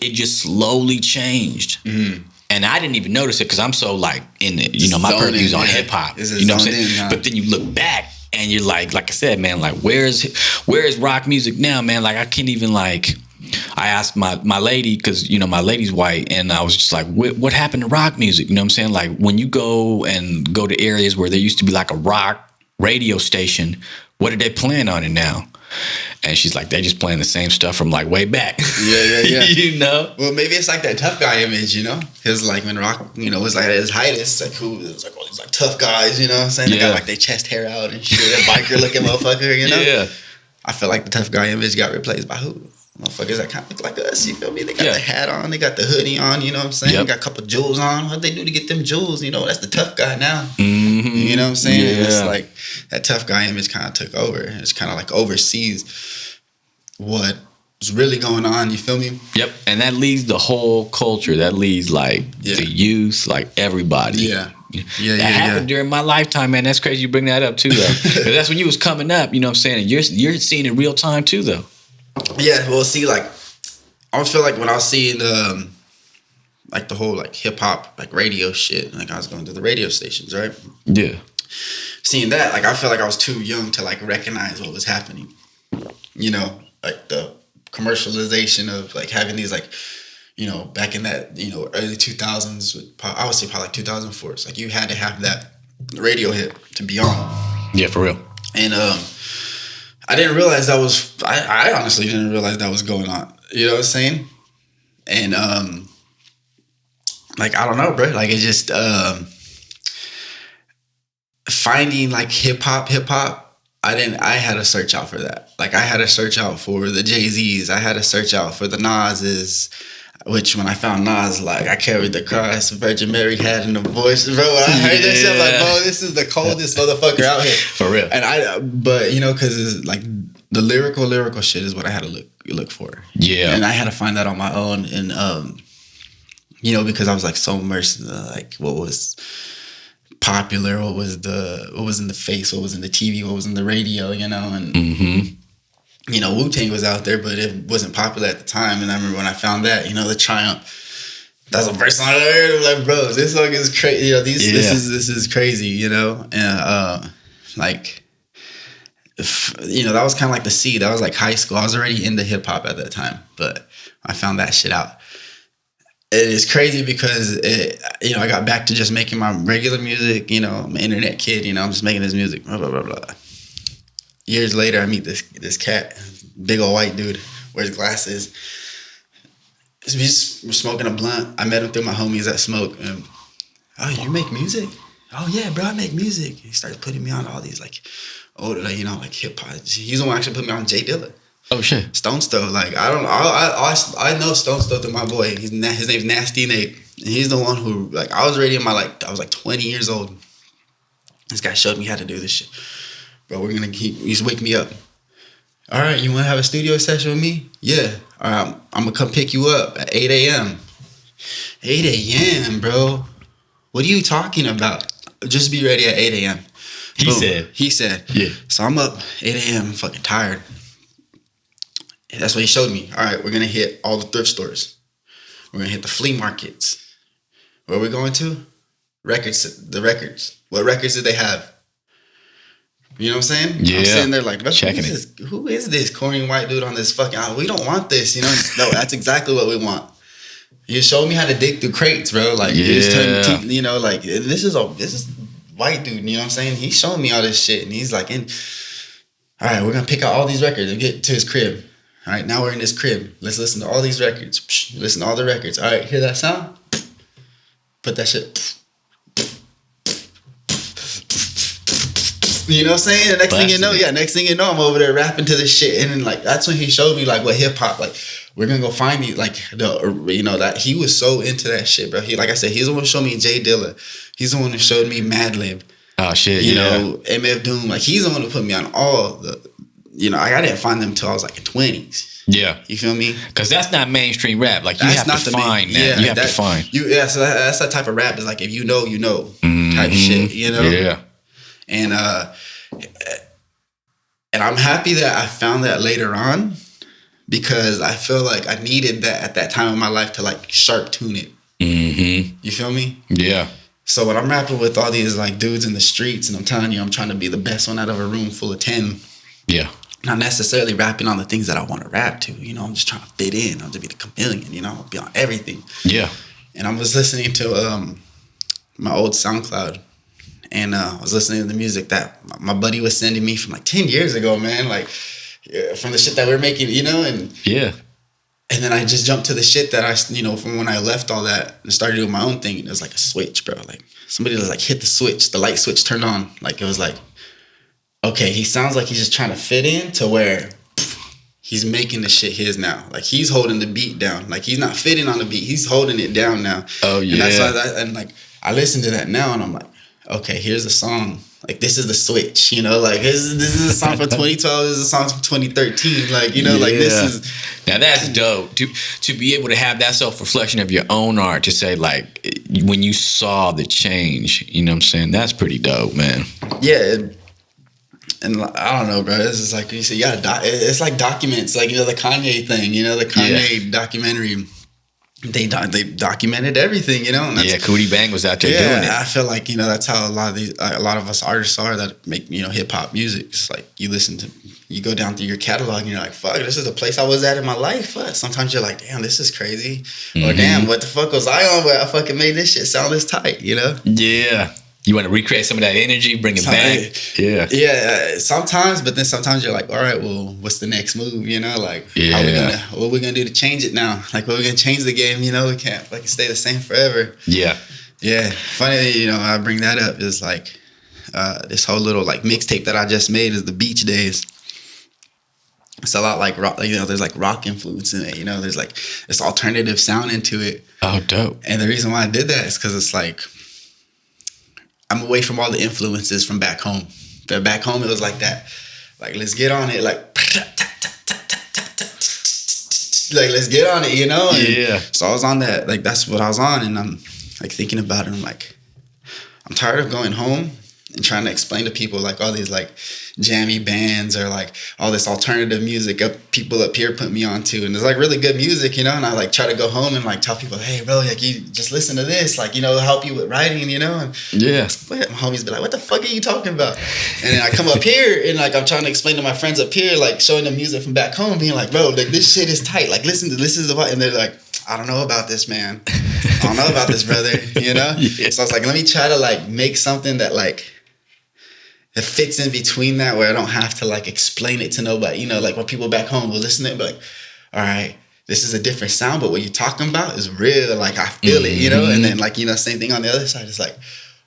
It just slowly changed. And I didn't even notice it because I'm so like in it, my purview's on hip hop, you know what I'm saying? But then you look back, and you're like I said, man, like where is rock music now, man? Like I can't even like. I asked my lady, because my lady's white, and I was just like, what happened to rock music? You know what I'm saying? Like when you go to areas where there used to be like a rock radio station, what are they playing on it now? And she's like, they're just playing the same stuff from like way back. Yeah. Well, maybe it's like that tough guy image, because like when rock, was like at its height, it's like it was like all these like tough guys, you know what I'm saying? They got like their chest hair out and shit, a biker looking motherfucker, Yeah. I feel like the tough guy image got replaced by who? Motherfuckers that kind of look like us, you feel me? They got the hat on, they got the hoodie on, you know what I'm saying? They got a couple jewels on. What'd they do to get them jewels? That's the tough guy now. You know what I'm saying? Yeah. It's like that tough guy image kind of took over. It's kind of like oversees what was really going on, you feel me? Yep. And that leads the whole culture. That leads like the youth, like everybody. That happened during my lifetime, man. That's crazy you bring that up too, though. 'Cause that's when you was coming up, you know what I'm saying? And you're seeing it in real time too, though. Yeah, well, see, like, I feel like when I was seeing like the whole like hip hop like radio shit, like I was going to the radio stations, right? Yeah. Seeing that, like I feel like I was too young to like recognize what was happening. Like the commercialization of like having these like, back in that, early 2000s, I would say probably like 2004. It's like you had to have that radio hit to be on. Yeah, for real. And I didn't realize that was, I honestly didn't realize that was going on. You know what I'm saying? And like, I don't know, bro. Like it just, finding like hip hop, I had to search out for that. Like I had to search out for the Jay-Z's. I had to search out for the Nas's. Which when I found Nas, like I carried the cross Virgin Mary had in the voice, bro. When I heard that shit, I'm like, bro, this is the coldest motherfucker out here, for real. And but because it's like the lyrical shit is what I had to look for. Yeah, and I had to find that on my own. And you know, because I was like so immersed in like what was popular, what was in the face, what was in the TV, what was in the radio, you know, and you know, Wu-Tang was out there, but it wasn't popular at the time. And I remember when I found that, you know, the Triumph, that's the first song I heard. I'm like, bro, this song is crazy. You know, this is crazy, you know, and like. You know, that was kind of like the seed. That was like high school. I was already into hip hop at that time, but I found that shit out. It is crazy because you know, I got back to just making my regular music. You know, I'm an internet kid. You know, I'm just making this music. Blah blah blah blah. Years later, I meet this cat, big old white dude, wears glasses. We're smoking a blunt. I met him through my homies that smoke. And, oh, you make music? Oh yeah, bro, I make music. He started putting me on all these like. Like, you know, like hip hop. He's the one who actually put me on Jay Dilla. Oh shit. Stone Stow. Like I know Stone Stow through my boy. His name's Nasty Nate. And he's the one who like I was already in my I was like 20 years old. This guy showed me how to do this shit. Bro, he's wake me up. All right, you wanna have a studio session with me? Yeah. All right, I'm gonna come pick you up at 8 a.m. 8 a.m., bro. What are you talking about? Just be ready at 8 a.m. He said. Yeah. So I'm up 8 a.m. fucking tired. That's what he showed me. All right, we're going to hit all the thrift stores. We're going to hit the flea markets. Where are we going to? The records. What records did they have? You know what I'm saying? Yeah. I'm sitting there like, checking who is this corny white dude on this fucking... we don't want this, you know? No, that's exactly what we want. You showed me how to dig through crates, bro. Like, you just turn, you know, like, this is white dude, you know what I'm saying? He's showing me all this shit, and he's like, all right, we're gonna pick out all these records and get to his crib. All right, now we're in his crib. Let's listen to all these records. Listen to all the records. All right, hear that sound? Put that shit. You know what I'm saying? The next thing you know, I'm over there rapping to this shit, and then like that's when he showed me like what hip hop like. We're gonna go find me like that he was so into that shit, bro. He, like I said, he's the one who showed me Jay Dilla. He's the one who showed me Madlib. Oh shit, you know, MF Doom. Like he's the one who put me on all the. You know, I didn't find them until I was like in 20s. Yeah, you feel me? Because that's not mainstream rap. Like you have to find that. Yeah, you have to find. So that's that type of rap. Is like if you know, type shit. You know. Yeah. And I'm happy that I found that later on. Because I feel like I needed that at that time in my life to like sharp tune it. Mm-hmm. You feel me? Yeah. So when I'm rapping with all these like dudes in the streets and I'm telling you I'm trying to be the best one out of a room full of 10. Yeah. Not necessarily rapping on the things that I want to rap to. You know, I'm just trying to fit in. I'm to be the chameleon, you know, be on everything. Yeah. And I was listening to my old SoundCloud. And I was listening to the music that my buddy was sending me from like 10 years ago, man. Like... Yeah, from the shit that we're making, you know, and then I just jumped to the shit that from when I left all that and started doing my own thing. And it was like a switch, bro. Like somebody was like hit the switch, the light switch turned on. Like it was like, okay, he sounds like he's just trying to fit in to where he's making the shit his now. Like he's holding the beat down. Like he's not fitting on the beat, he's holding it down now. Oh yeah. And that's why I listen to that now and I'm like, okay, here's a song. Like this is the switch, you know. Like this is a song from 2012. This is a song from 2013. Like like this is. Now that's dope to be able to have that self reflection of your own art. To say like when you saw the change, you know what I'm saying. That's pretty dope, man. Yeah, and I don't know, bro. This is like you say, it's like documents, like the Kanye thing, the Kanye documentary. They documented everything, and Cootie Bang was out there doing it. I feel like that's how a lot of us artists are that make hip hop music. It's like you go down through your catalog and you're like, fuck, this is the place I was at in my life. Fuck. Sometimes you're like, damn, this is crazy, or damn, what the fuck was I on where I fucking made this shit sound this tight, Yeah. You want to recreate some of that energy, bring it back. Yeah. Sometimes, but then sometimes you're like, all right, well, what's the next move? Like, what are we gonna do to change it now? Like, what are we gonna change the game? We can't fucking stay the same forever. Yeah. Yeah. Funny, I bring that up is like this whole little like mixtape that I just made is the Beach Days. It's a lot like rock, there's like rock influence in it. There's like this alternative sound into it. Oh, dope. And the reason why I did that is because it's like. I'm away from all the influences from back home. But back home, it was like that. Like, let's get on it. Like, like let's get on it, you know. And yeah. so I was on that, like that's what I was on, and I'm like thinking about it. I'm like, I'm tired of going home and trying to explain to people like all these like jammy bands or like all this alternative music people up here put me onto, and it's like really good music, you know. And I like try to go home and like tell people, hey bro, like you just listen to this, like, you know, help you with writing, you know. And yeah, my homies be like, what the fuck are you talking about? And then I come up here and like I'm trying to explain to my friends up here, like showing them music from back home, being like, bro, like this shit is tight, like listen to this is the, and they're like, I don't know about this, man. I don't know about this, brother, you know. Yeah. So I was like, let me try to like make something that like it fits in between that, where I don't have to like explain it to nobody, you know, like when people back home will listen to it, be like, all right, this is a different sound, but what you're talking about is real, like I feel it, you know. And then like, you know, same thing on the other side, it's like,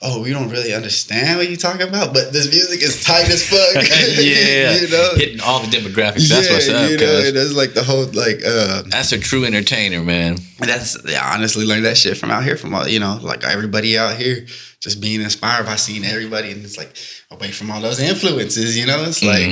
oh, we don't really understand what you're talking about, but this music is tight as fuck. Yeah, you know, hitting all the demographics. That's what's up, you know, and that's like the whole like that's a true entertainer, man. That's, I honestly learned that shit from out here, from all, you know, like everybody out here just being inspired by seeing everybody, and it's like away from all those influences, you know. It's like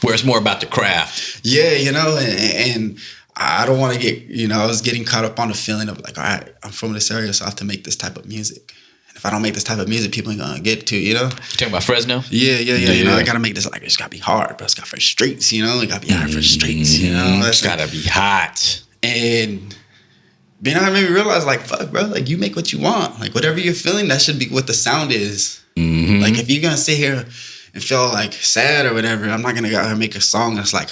where it's more about the craft. Yeah, you know, and I don't want to get, you know, I was getting caught up on the feeling of like, all right, I'm from this area, so I have to make this type of music. And if I don't make this type of music, people ain't gonna get to, you know. You talking about Fresno? Yeah. You know, I gotta make this, like, it's gotta be hard, but it's got for streets, you know. It gotta be hard for streets, you know. It's gotta be hot. And being out made me realize, like, fuck, bro, like, you make what you want. Like, whatever you're feeling, that should be what the sound is. Like, if you're gonna sit here and feel, like, sad or whatever, I'm not gonna go out here and make a song that's like,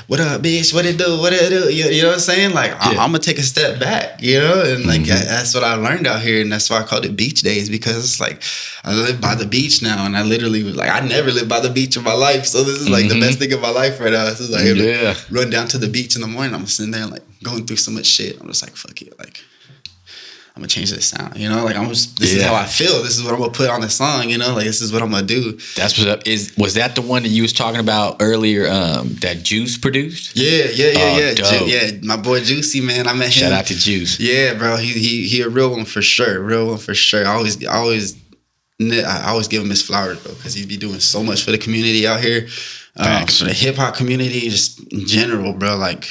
what up, bitch? What it do? What it do? You know what I'm saying? Like, I'm gonna take a step back, you know? And, like, that's what I learned out here. And that's why I called it Beach Days, because it's like, I live by the beach now. And I literally was like, I never lived by the beach in my life. So this is, like, the best thing of my life right now. This is like, run down to the beach in the morning. I'm sitting there, like, going through so much shit. I'm just like, fuck it. Like, I'm gonna change this sound, you know. Like, this is how I feel. This is what I'm gonna put on the song, you know. Like, this is what I'm gonna do. That's what's up. Was that the one that you was talking about earlier? That Juice produced? Yeah. Dope. Yeah, my boy Juicy, man. I met him. Shout out to Juice. Yeah, bro. He a real one for sure. I always give him his flowers, bro, because he be doing so much for the community out here, for the hip hop community, just in general, bro. Like,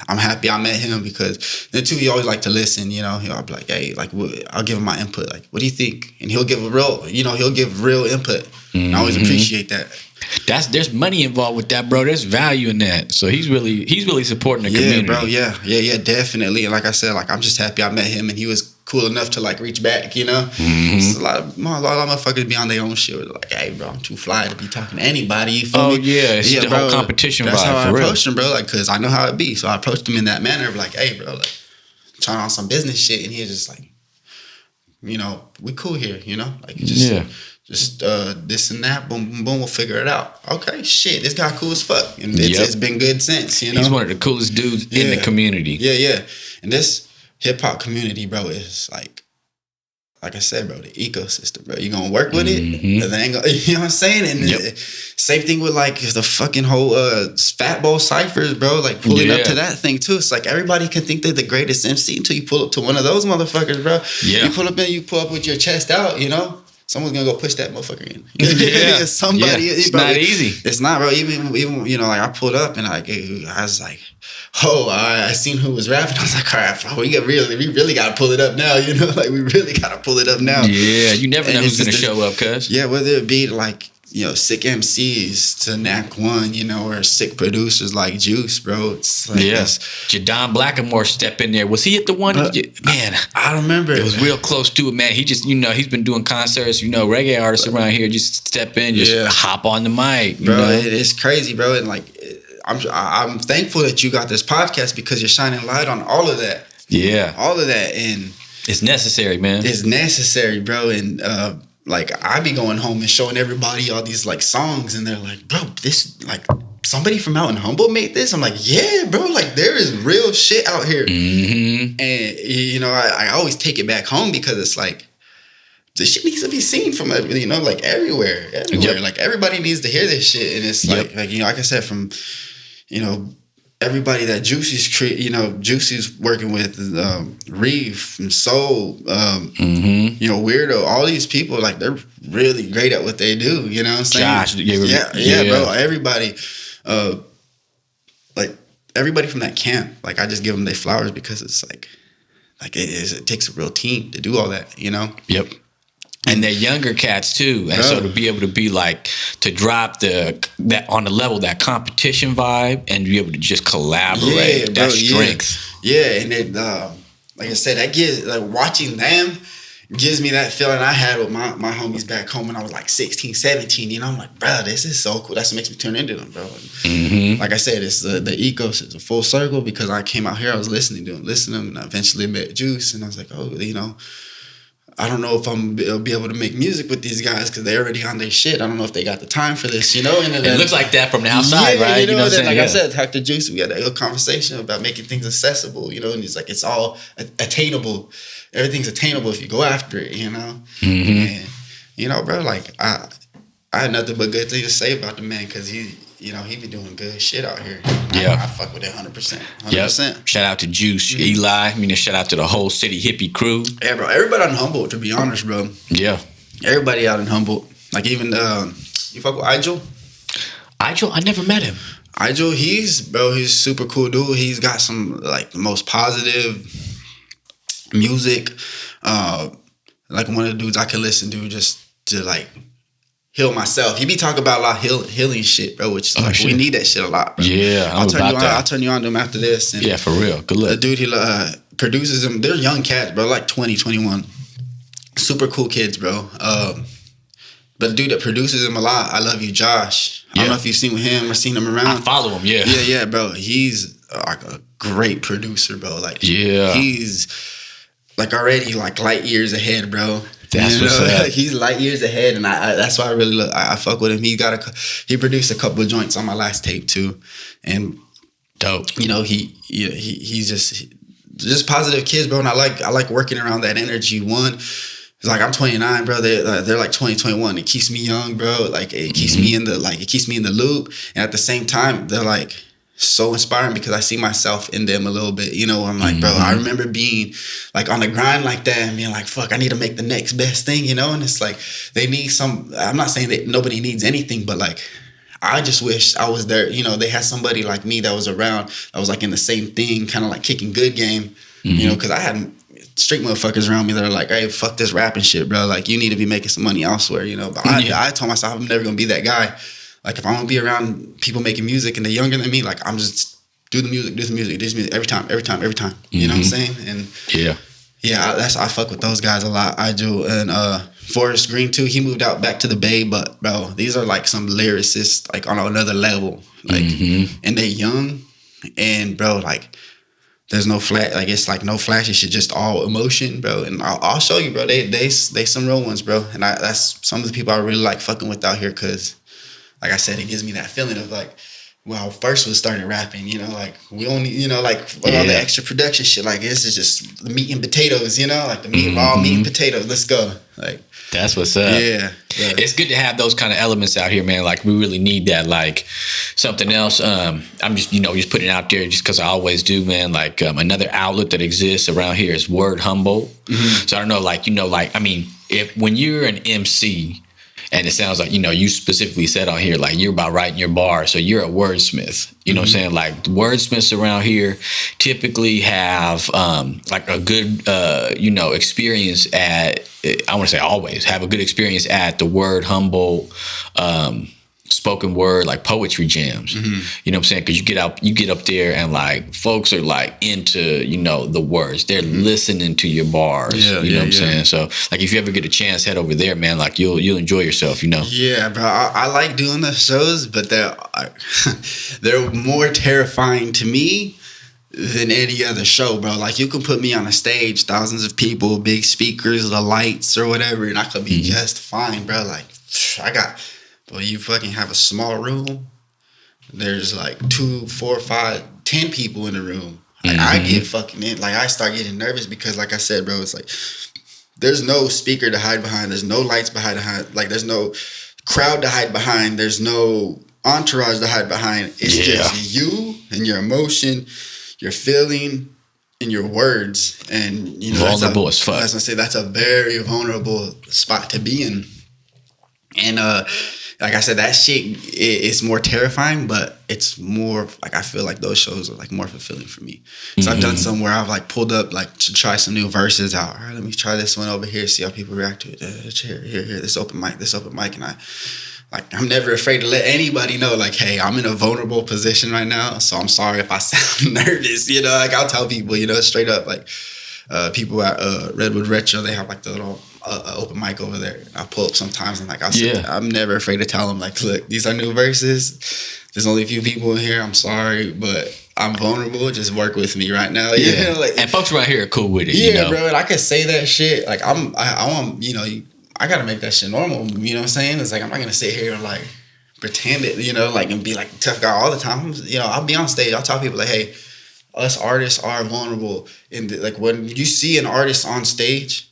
I'm happy I met him, because then too, he always like to listen, you know. I'll be like, hey, like, I'll give him my input. Like, what do you think? And he'll give real input. And I always appreciate that. There's money involved with that, bro. There's value in that. So he's really supporting the community. Bro. Yeah, definitely. And like I said, like, I'm just happy I met him, and he was cool enough to like reach back, you know. A lot of motherfuckers be on their own shit. Like, hey, bro, I'm too fly to be talking to anybody. You feel me? It's the whole competition That's vibe. how I for approached him, bro. Like, cause I know how it be. So I approached him in that manner, like, hey, bro, like, trying on some business shit, and he was just like, you know, we cool here, you know, like, just this and that, boom, boom, boom, we'll figure it out. Okay, shit, this guy cool as fuck, and it's been good since, you know. He's one of the coolest dudes in the community. Yeah, and this hip hop community, bro, is like I said, bro, the ecosystem, bro. You gonna work with it, they ain't gonna, you know what I'm saying? And same thing with like the fucking whole Fat Bowl ciphers, bro. Like pulling up to that thing too. It's like everybody can think they're the greatest MC until you pull up to one of those motherfuckers, bro. Yeah, you pull up with your chest out, you know. Someone's gonna go push that motherfucker in. Somebody. It's bro, not easy. It's not, bro. Even you know, like I pulled up and I was like, oh, I seen who was rapping. I was like, all right, bro, we really gotta pull it up now. You know, like we really gotta pull it up now. Yeah, you never know who's gonna show up, cuz. Yeah, whether it be like, you know, sick MCs to Knack One, you know, or sick producers like Juice, bro. It's like Jadon Blackamore step in there. Was he at the one? Man, I remember. It was real close to it, man. He just, you know, he's been doing concerts, you know, reggae artists around here just step in, hop on the mic. Bro, you know? It's crazy, bro. And like, I'm thankful that you got this podcast, because you're shining light on all of that. Yeah. All of that. And it's necessary, man. It's necessary, bro. And like, I be going home and showing everybody all these like songs, and they're like, bro, this, like, somebody from out in Humboldt made this. I'm like, yeah, bro, like there is real shit out here. And you know, I always take it back home, because it's like, this shit needs to be seen from, you know, like everywhere. Like everybody needs to hear this shit. And it's like, you know, like I said, from, you know, everybody that Juicy's working with, Reef and Soul, you know, Weirdo, all these people, like, they're really great at what they do, you know what I'm saying? Josh, yeah, bro, everybody, like, everybody from that camp, like I just give them their flowers because it's like it takes a real team to do all that, you know? Yep. And they're younger cats too, and so to be able to be like to drop that on the level, that competition vibe, and be able to just collaborate, that strength. Yeah, and it like I said, that gives like watching them gives me that feeling I had with my homies back home when I was like 16, 17. You know, I'm like, bro, this is so cool. That's what makes me turn into them, bro. Like I said, it's the ethos is a full circle because I came out here, I was listening to them, and I eventually met Juice, and I was like, oh, you know. I don't know if I'm gonna be able to make music with these guys because they're already on their shit. I don't know if they got the time for this, you know? And then, it looks like that from the outside, right? You know what I'm saying? Like I said, talk to Juice. We had a conversation about making things accessible, you know? And he's like, it's all attainable. Everything's attainable if you go after it, you know? And, you know, bro, like, I had nothing but good things to say about the man because he be doing good shit out here. Yeah. I fuck with it 100%. 100%. Yep. Shout out to Juice, Eli. Shout out to the whole City Hippie crew. Yeah, bro. Everybody out in Humboldt, to be honest, bro. Yeah. Everybody out in Humboldt. Like even, you fuck with Igel? Igel? I never met him. Igel, he's super cool dude. He's got some, like, the most positive music. Like one of the dudes I can listen to just to, like, heal myself. He be talking about a lot of healing shit, bro, which is we need that shit a lot, bro. Yeah, I'll turn you on to him after this. And yeah, for real. Good luck. The dude, he produces them. They're young cats, bro, like 20, 21. Super cool kids, bro. But the dude that produces them a lot, I Love You, Josh. I don't know if you've seen him or seen him around. I follow him, yeah. Yeah, bro. He's like a great producer, bro. Like, he's like already like light years ahead, bro. That's what's up. He's light years ahead, and I that's why I really I fuck with him. He produced a couple of joints on my last tape too, and dope. You know he's just positive kids, bro. And I like working around that energy. One, it's like I'm 29, bro. They're like 20, 21. It keeps me young, bro. Like it keeps me in the loop, and at the same time they're like so inspiring because I see myself in them a little bit. You know, I'm like, bro, I remember being like on the grind like that and being like, fuck, I need to make the next best thing, you know? And it's like, they need I'm not saying that nobody needs anything, but like, I just wish I was there. You know, they had somebody like me that was around, that was like in the same thing, kind of like kicking good game, you know, because I had street motherfuckers around me that are like, hey, fuck this rapping shit, bro. Like, you need to be making some money elsewhere, you know? But I told myself I'm never going to be that guy. Like, if I want to be around people making music and they're younger than me, like, I'm just do the music every time. You know what I'm saying? And yeah, I fuck with those guys a lot. I do. And Forrest Green too. He moved out back to the Bay, but bro, these are like some lyricists like on another level. Like, and they young, and bro, like, there's no like it's like no flashy shit, just all emotion, bro. And I'll show you, bro. They some real ones, bro. And that's some of the people I really like fucking with out here, cause like I said, it gives me that feeling of like, well, first we started rapping, you know, like we only, you know, like all the extra production shit, like this is just the meat and potatoes, you know, like the raw meat and potatoes. Let's go. Like, that's what's up. Yeah. It's good to have those kind of elements out here, man. Like, we really need that. Like, something else. I'm just, just putting it out there just because I always do, man. Like, another outlet that exists around here is Word Humboldt. So I don't know, like, I mean, when you're an MC, and it sounds like, you specifically said on here, like, you're about writing your bar. So you're a wordsmith. You know what I'm saying? Like, wordsmiths around here typically have, like, a good, experience at, I want to say always, have a good experience at the Word Humboldt, spoken word, like poetry jams. You know what I'm saying? Because you get up there and like folks are like into, the words. They're listening to your bars. You know what I'm saying? So like, if you ever get a chance, head over there, man. Like, you'll enjoy yourself, Yeah, bro. I like doing the shows, but they're more terrifying to me than any other show, bro. Like, you can put me on a stage, thousands of people, big speakers, the lights or whatever, and I could be just fine, bro. Like, well, you fucking have a small room. There's like 2, 4, 5, 10 people in the room. Like, I get fucking in. Like, I start getting nervous because, like I said, bro, it's like there's no speaker to hide behind. There's no lights behind. Like, there's no crowd to hide behind. There's no entourage to hide behind. It's just you and your emotion, your feeling, and your words. And vulnerable as fuck. That's a very vulnerable spot to be in. And like I said, that shit is more terrifying, but it's more like I feel like those shows are like more fulfilling for me. So I've done some where I've like pulled up like to try some new verses out. All right, let me try this one over here, see how people react to it. Here, this open mic, and I'm never afraid to let anybody know, like, hey, I'm in a vulnerable position right now, so I'm sorry if I sound nervous. You know, like I'll tell people, you know, straight up, like people at Redwood Retro, they have like the little open mic over there. I'll pull up sometimes and like I'm never afraid to tell them, like, look, these are new verses. There's only a few people in here. I'm sorry, but I'm vulnerable. Just work with me right now. You know, like, and folks right here are cool with it. Yeah, you know? bro. And I can say that shit. Like I want, you know, I gotta make that shit normal. You know what I'm saying? It's like I'm not gonna sit here and like pretend it, you know, like and be like a tough guy all the time. You know, I'll be on stage. I'll tell people like, hey, us artists are vulnerable. And like when you see an artist on stage,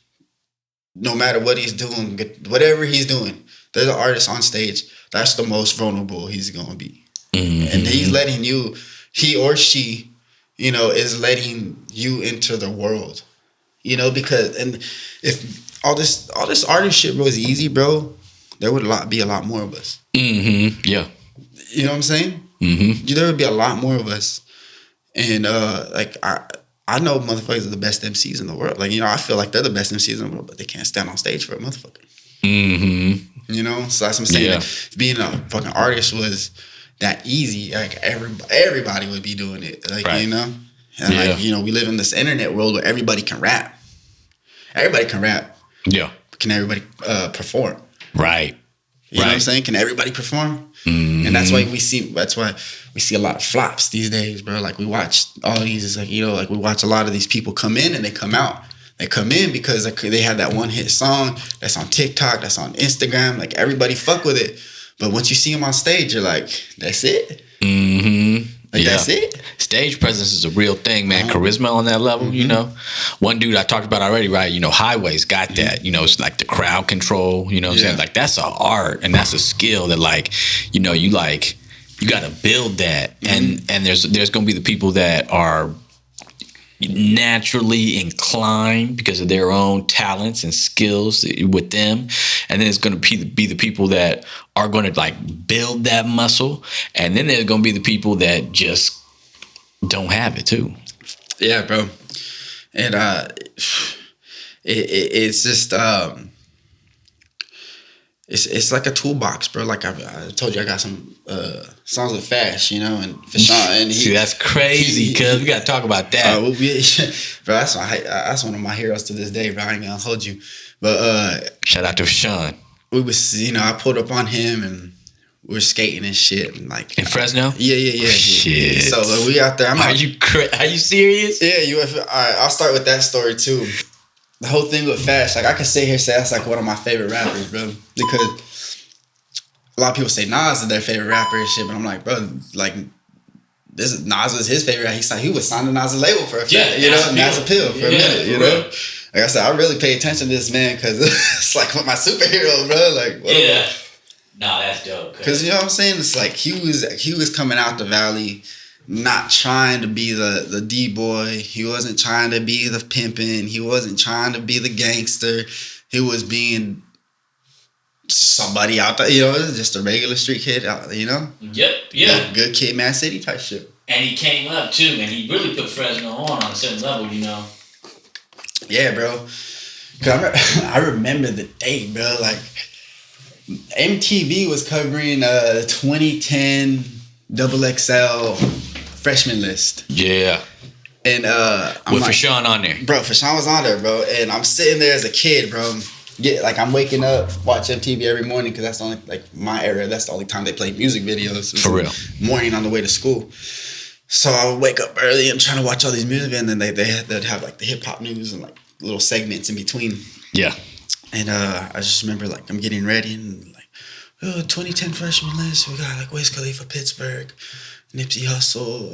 no matter what he's doing, whatever he's doing, there's an artist on stage. That's the most vulnerable he's gonna be, and he's letting you, he or she, you know, is letting you into the world, you know, because and if all this artist shit was easy, bro, there would be a lot more of us. Yeah, you know what I'm saying? There would be a lot more of us, and like I know motherfuckers are the best MCs in the world. Like, you know, I feel like they're the best MCs in the world, but they can't stand on stage for a motherfucker. You know? So that's what I'm saying. Yeah. Like, being a fucking artist was that easy. Like, everybody would be doing it. Like, you know? And like, you know, we live in this internet world where everybody can rap. Everybody can rap. Yeah. Can everybody perform? Right. You know what I'm saying? Can everybody perform? And that's why we see a lot of flops these days, bro. Like we watch all these, like, you know, like we watch a lot of these people come in and they come out. They come in because they had that one hit song that's on TikTok, that's on Instagram. Like everybody fuck with it. But once you see them on stage, you're like, that's it? Like that's it? Stage presence is a real thing, man. Charisma on that level, you know. One dude I talked about already, right? You know, Highway's got that. You know, it's like the crowd control, you know what I'm saying? Like that's an art and that's a skill that, like, you know, you got to build that. And there's going to be the people that are naturally inclined because of their own talents and skills with them, and then it's going to be the people that are going to like build that muscle, and then there's going to be the people that just don't have it too. Yeah, bro. And it's just it's like a toolbox, bro. Like I told you, I got some songs with Fash, you know, and Fashawn. And see, that's crazy, cuz we got to talk about that. Bro, that's one of my heroes to this day, bro. I ain't gonna hold you. But shout out to Fashawn. We was, you know, I pulled up on him and we were skating and shit, and like in Fresno. Yeah. Shit. So we out there. Are you serious? Yeah, all right, I'll start with that story too. The whole thing with Fash, like I can sit here and say that's like one of my favorite rappers, bro. Because a lot of people say Nas is their favorite rapper and shit, but I'm like, bro, like Nas was his favorite. He was signed to Nas' label for a fact, you know, Nas Appeal for a minute, you know. Like I said, I really pay attention to this man because it's like my superhero, bro. Like, what about? Nah, that's dope. Because you know what I'm saying? It's like he was coming out the valley, not trying to be the D-boy. He wasn't trying to be the pimpin'. He wasn't trying to be the gangster. He was being somebody out there, you know, just a regular street kid, you know? Yep, yeah. Good kid, Mad City type shit. And he came up too, and he really put Fresno on a certain level, you know? Yeah, bro. Cause I remember the day, bro. Like, MTV was covering 2010 XXL freshman list. Yeah. And with Fashawn on there. Bro, Fashawn was on there, bro. And I'm sitting there as a kid, bro. I'm waking up, watch MTV every morning because that's the only, like, my era, that's the only time they played music videos. For real. Morning on the way to school. So I would wake up early and trying to watch all these music, and then they'd have like the hip hop news and like little segments in between. Yeah. And I just remember like I'm getting ready and like, 2010 freshman list. We got like Wiz Khalifa, Pittsburgh, Nipsey Hussle,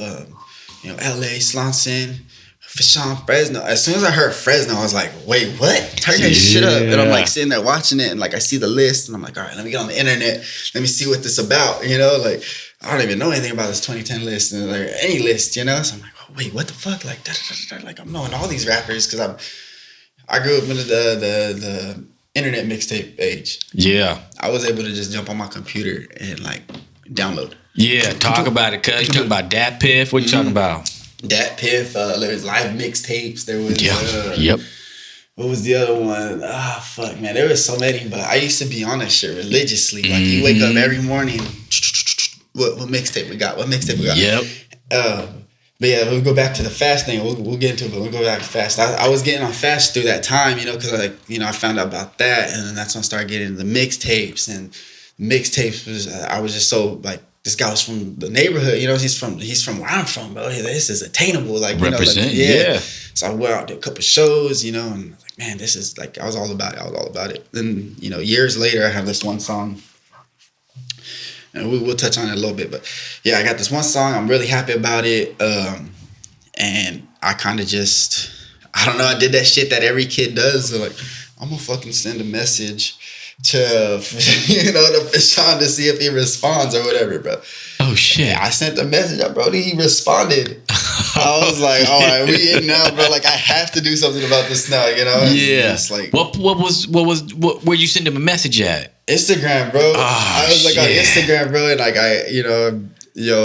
you know, LA, Slonson, Fashawn, Fresno. As soon as I heard Fresno, I was like, wait, what? Turn that shit up. And I'm like sitting there watching it, and like I see the list, and I'm like, all right, let me get on the internet. Let me see what this is about. You know, like I don't even know anything about this 2010 list and like any list, you know. So I'm like, oh, wait, what the fuck? Like, like I'm knowing all these rappers because I grew up in the internet mixtape age. Yeah. I was able to just jump on my computer and like download. Yeah, talk about it, cuz. You talking about Dat Piff? What you talking about? Dat Piff, there was live mixtapes. There was Yep. what was the other one? Fuck, man. There was so many, but I used to be on that shit religiously. Like, you wake up every morning, what mixtape we got? What mixtape we got? Yep. But yeah, we'll go back to the fast thing. We'll get into it, but we'll go back to fast. I was getting on fast through that time, because I found out about that, and then that's when I started getting into the mixtapes. And mixtapes I was just so like, this guy was from the neighborhood, he's from where I'm from, bro. This is attainable, like, represent, yeah. So I went out, did a couple shows, and I was like, man, this is like, I was all about it. Then years later, I have this one song. And we'll touch on it a little bit, but yeah, I got this one song. I'm really happy about it, and I kind of just, I don't know. I did that shit that every kid does. So like, I'm gonna fucking send a message to to Fashawn to see if he responds or whatever, bro. Oh shit! Yeah, I sent a message out, bro. He responded. I was like, all right, we in now, bro. Like, I have to do something about this now, Yeah. It's like, what where you send him a message at? Instagram, bro. I was like on shit. Instagram, bro, and like I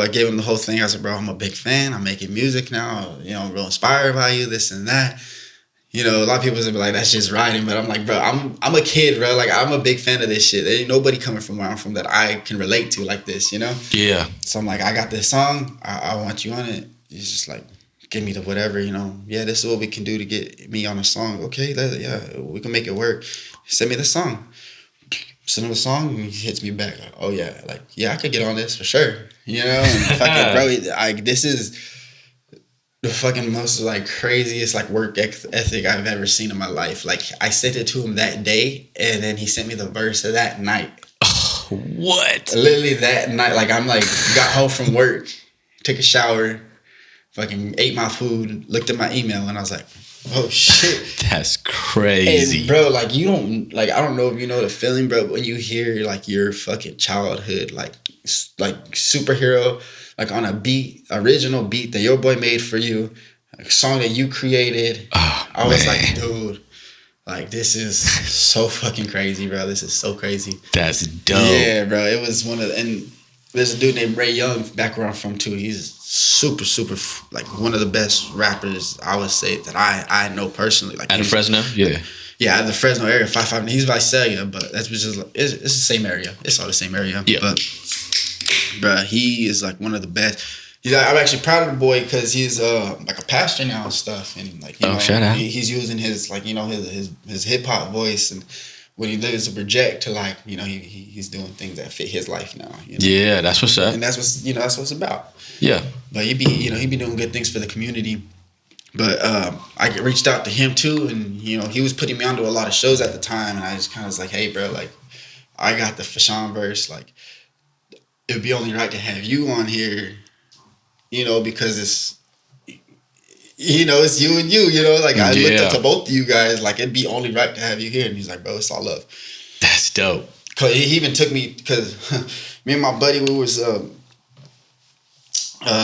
gave him the whole thing. I said, bro, I'm a big fan. I'm making music now. I'm real inspired by you, this and that. A lot of people would be like, that's just writing, but I'm like, bro, I'm a kid, bro. Like, I'm a big fan of this shit. There ain't nobody coming from where I'm from that I can relate to like this, Yeah. So I'm like, I got this song. I want you on it. He's just like, give me the whatever, Yeah, this is what we can do to get me on a song. Okay, we can make it work. Send me the song. Send him a song, and he hits me back. Like, oh yeah, like, yeah, I could get on this for sure. And fucking, bro, this is the fucking most like craziest like work ethic I've ever seen in my life. Like, I sent it to him that day, and then he sent me the verse of that night. What? Literally that night. Like, I'm like, got home from work, took a shower, fucking ate my food, looked at my email, and I was like, oh shit. That's crazy. And bro, like, you don't, like, I don't know if you know the feeling, bro, but when you hear like your fucking childhood like superhero, like on a beat, original beat that your boy made for you, a song that you created, I was like, dude, like, this is so fucking crazy, bro. This is so crazy. That's dope. Yeah, bro. It was and there's a dude named Ray Young back where I'm from too. He's super, like one of the best rappers, I would say, that I know personally. Like, out of Fresno? Yeah. Yeah, out of the Fresno area, 5'5". He's Visalia, but that's just like, it's the same area. It's all the same area. Yeah. But, bruh, he is like one of the best. I'm actually proud of the boy because he's like a pastor now and stuff, and like, shout out. He's using his like his hip hop voice and what he lives to project to, like, he's doing things that fit his life now. Yeah, that's what's up. And that's what's that's what it's about. Yeah. But he be doing good things for the community. But I reached out to him too, and he was putting me onto a lot of shows at the time, and I just kind of was like, hey, bro, like, I got the Fashawn verse, like, it would be only right to have you on here, because it's it's you and you, like, I looked up to both of you guys, like, it'd be only right to have you here. And he's like, bro, it's all love. That's dope. Cause he even took me, because me and my buddy, we was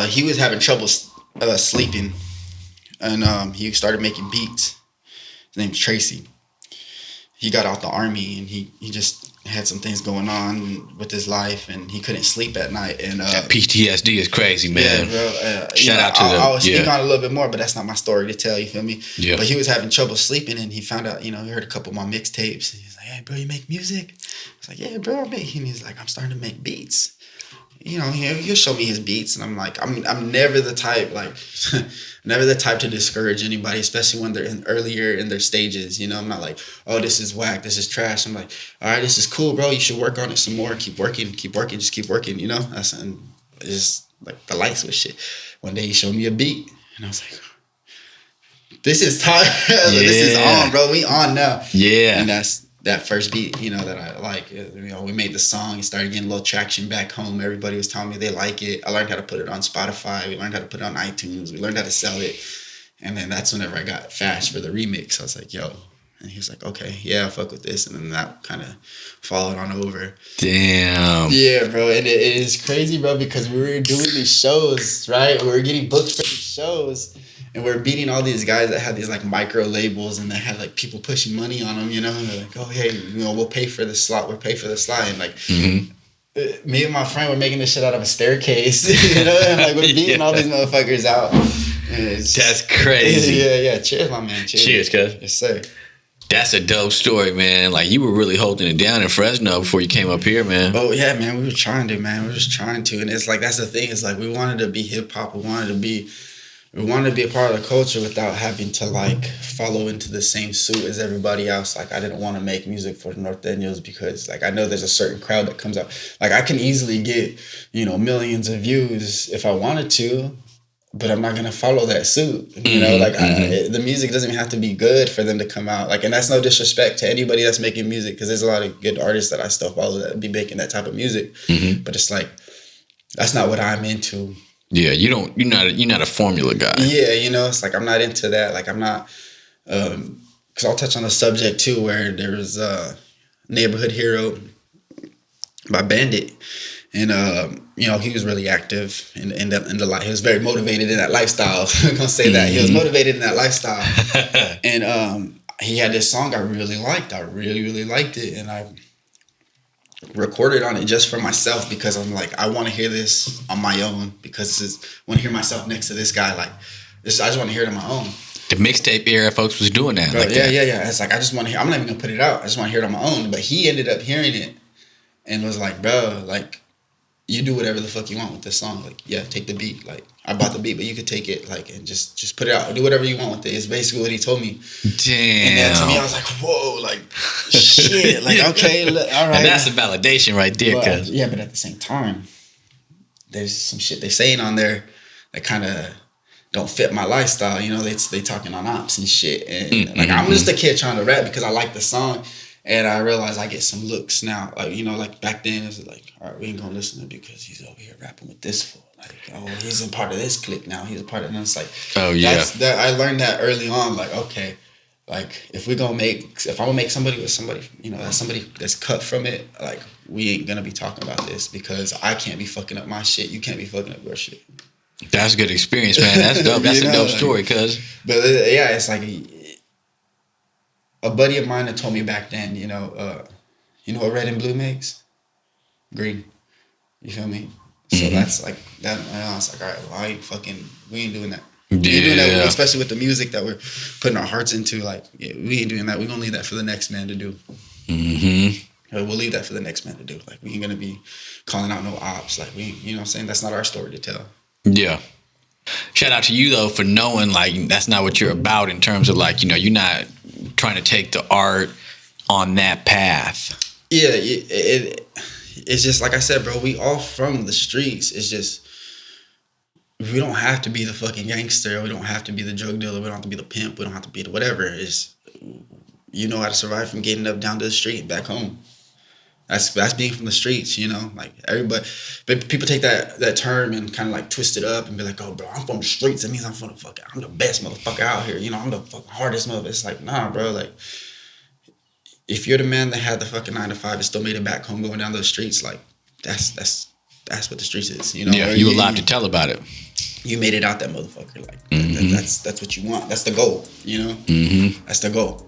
he was having trouble sleeping, and he started making beats. His name's Tracy. He got out the army, and he just had some things going on with his life, and he couldn't sleep at night. And PTSD is crazy, man. Yeah, bro. Shout out to them. I'll speak on it a little bit more, but that's not my story to tell. You feel me? Yeah. But he was having trouble sleeping, and he found out. He heard a couple of my mixtapes, and he's like, "Hey, bro, you make music?" I was like, "Yeah, bro, I make." And he's like, "I'm starting to make beats." He'll show me his beats, and I'm like, I'm never the type, like, never the type to discourage anybody, especially when they're earlier in their stages. I'm not like, oh, this is whack, this is trash. I'm like, all right, this is cool, bro. You should work on it some more. Keep working, just keep working. That's, and it's just like the light switch shit. One day he showed me a beat, and I was like, this is time. This is on, bro. We on now. Yeah. And that's that first beat, that I like. We made the song. It started getting a little traction back home. Everybody was telling me they like it. I learned how to put it on Spotify. We learned how to put it on iTunes. We learned how to sell it. And then that's whenever I got Fash for the remix. I was like, yo. And he was like, okay, yeah, I fuck with this. And then that kind of followed on over. Damn. Yeah, bro. And it is crazy, bro, because we were doing these shows, right? We were getting booked for these shows. And we're beating all these guys that had these like micro labels and they had like people pushing money on them, you know. And they're like, oh hey, you know, we'll pay for the slot, we'll pay for the slot, and like. Me and my friend were making this shit out of a staircase, you know, and like we're beating all these motherfuckers out. That's crazy. Yeah. Cheers, my man. Cheers, cuz. Yes, sir. That's a dope story, man. Like, you were really holding it down in Fresno before you came up here, man. Oh, yeah, man. We were trying to, man. We were just trying to. And it's like, that's the thing. It's like, we wanted to be hip-hop. We wanted to be a part of the culture without having to, like, follow into the same suit as everybody else. Like, I didn't want to make music for the Norteños because, like, I know there's a certain crowd that comes out. Like, I can easily get, you know, millions of views if I wanted to. But I'm not gonna follow that suit, you know. Like the music doesn't even have to be good for them to come out. Like, and that's no disrespect to anybody that's making music, because there's a lot of good artists that I still follow that be making that type of music. But it's like that's not what I'm into. Yeah, you're not a formula guy. Yeah, you know, it's like I'm not into that. Like I'm not, because I'll touch on the subject too, where there was Neighborhood Hero by Bandit. And you know, he was really active in the life. He was very motivated in that lifestyle. I'm gonna say that he was motivated in that lifestyle. And he had this song I really liked. I really liked it, and I recorded on it just for myself because I'm like, I want to hear this on my own because I want to hear myself next to this guy. Like, this, I just want to hear it on my own. The mixtape era, folks was doing that. Bro, like yeah. that. It's like I just want to hear. I'm not even gonna put it out. I just want to hear it on my own. But he ended up hearing it and was like, bro, like, you do whatever the fuck you want with this song. Like, yeah, take the beat. Like, I bought the beat, but you could take it, like, and just put it out. Do whatever you want with it. It's basically what he told me. Damn. And then to me, I was like, whoa, like, shit. Like, okay, look, all right. And that's a validation right there, cuz. Yeah, but at the same time, there's some shit they're saying on there that kind of don't fit my lifestyle. You know, they talking on ops and shit. And like, I'm just a kid trying to rap because I like the song. And I realized I get some looks now. Like, you know, like back then, it's like, all right, we ain't gonna listen to him because he's over here rapping with this fool. Like, oh, he's a part of this clique now. He's a part of, and it's like, oh yeah. I learned that early on. Like, okay, like if I'm gonna make somebody with somebody, you know, that's somebody that's cut from it. Like, we ain't gonna be talking about this because I can't be fucking up my shit. You can't be fucking up your shit. That's a good experience, man. That's dope. That's a dope story, cuz. But yeah, it's like. A buddy of mine that told me back then, you know what red and blue makes? Green. You feel me? So that's like that. I was like, all right, well, we ain't doing that. Yeah. We ain't doing that, especially with the music that we're putting our hearts into. Like, yeah, we ain't doing that. We're gonna leave that for the next man to do. We'll leave that for the next man to do. Like, we ain't gonna be calling out no ops. Like, you know what I'm saying? That's not our story to tell. Yeah. Shout out to you though for knowing like that's not what you're about in terms of like, you know, you're not trying to take the art on that path. Yeah, it's just like I said, bro. We all from the streets. It's just we don't have to be the fucking gangster. We don't have to be the drug dealer. We don't have to be the pimp. We don't have to be the whatever. It's, you know how to survive from getting up down to the street back home. That's being from the streets, you know, like everybody. But people take that term and kind of like twist it up and be like, "Oh, bro, I'm from the streets. That means I'm the best motherfucker out here. You know, I'm the fucking hardest motherfucker." It's like, nah, bro. Like, if you're the man that had the fucking 9 to 5 and still made it back home going down those streets, like that's what the streets is. You know, yeah, you allowed to tell about it. You made it out that motherfucker. Like that's what you want. That's the goal. You know, that's the goal.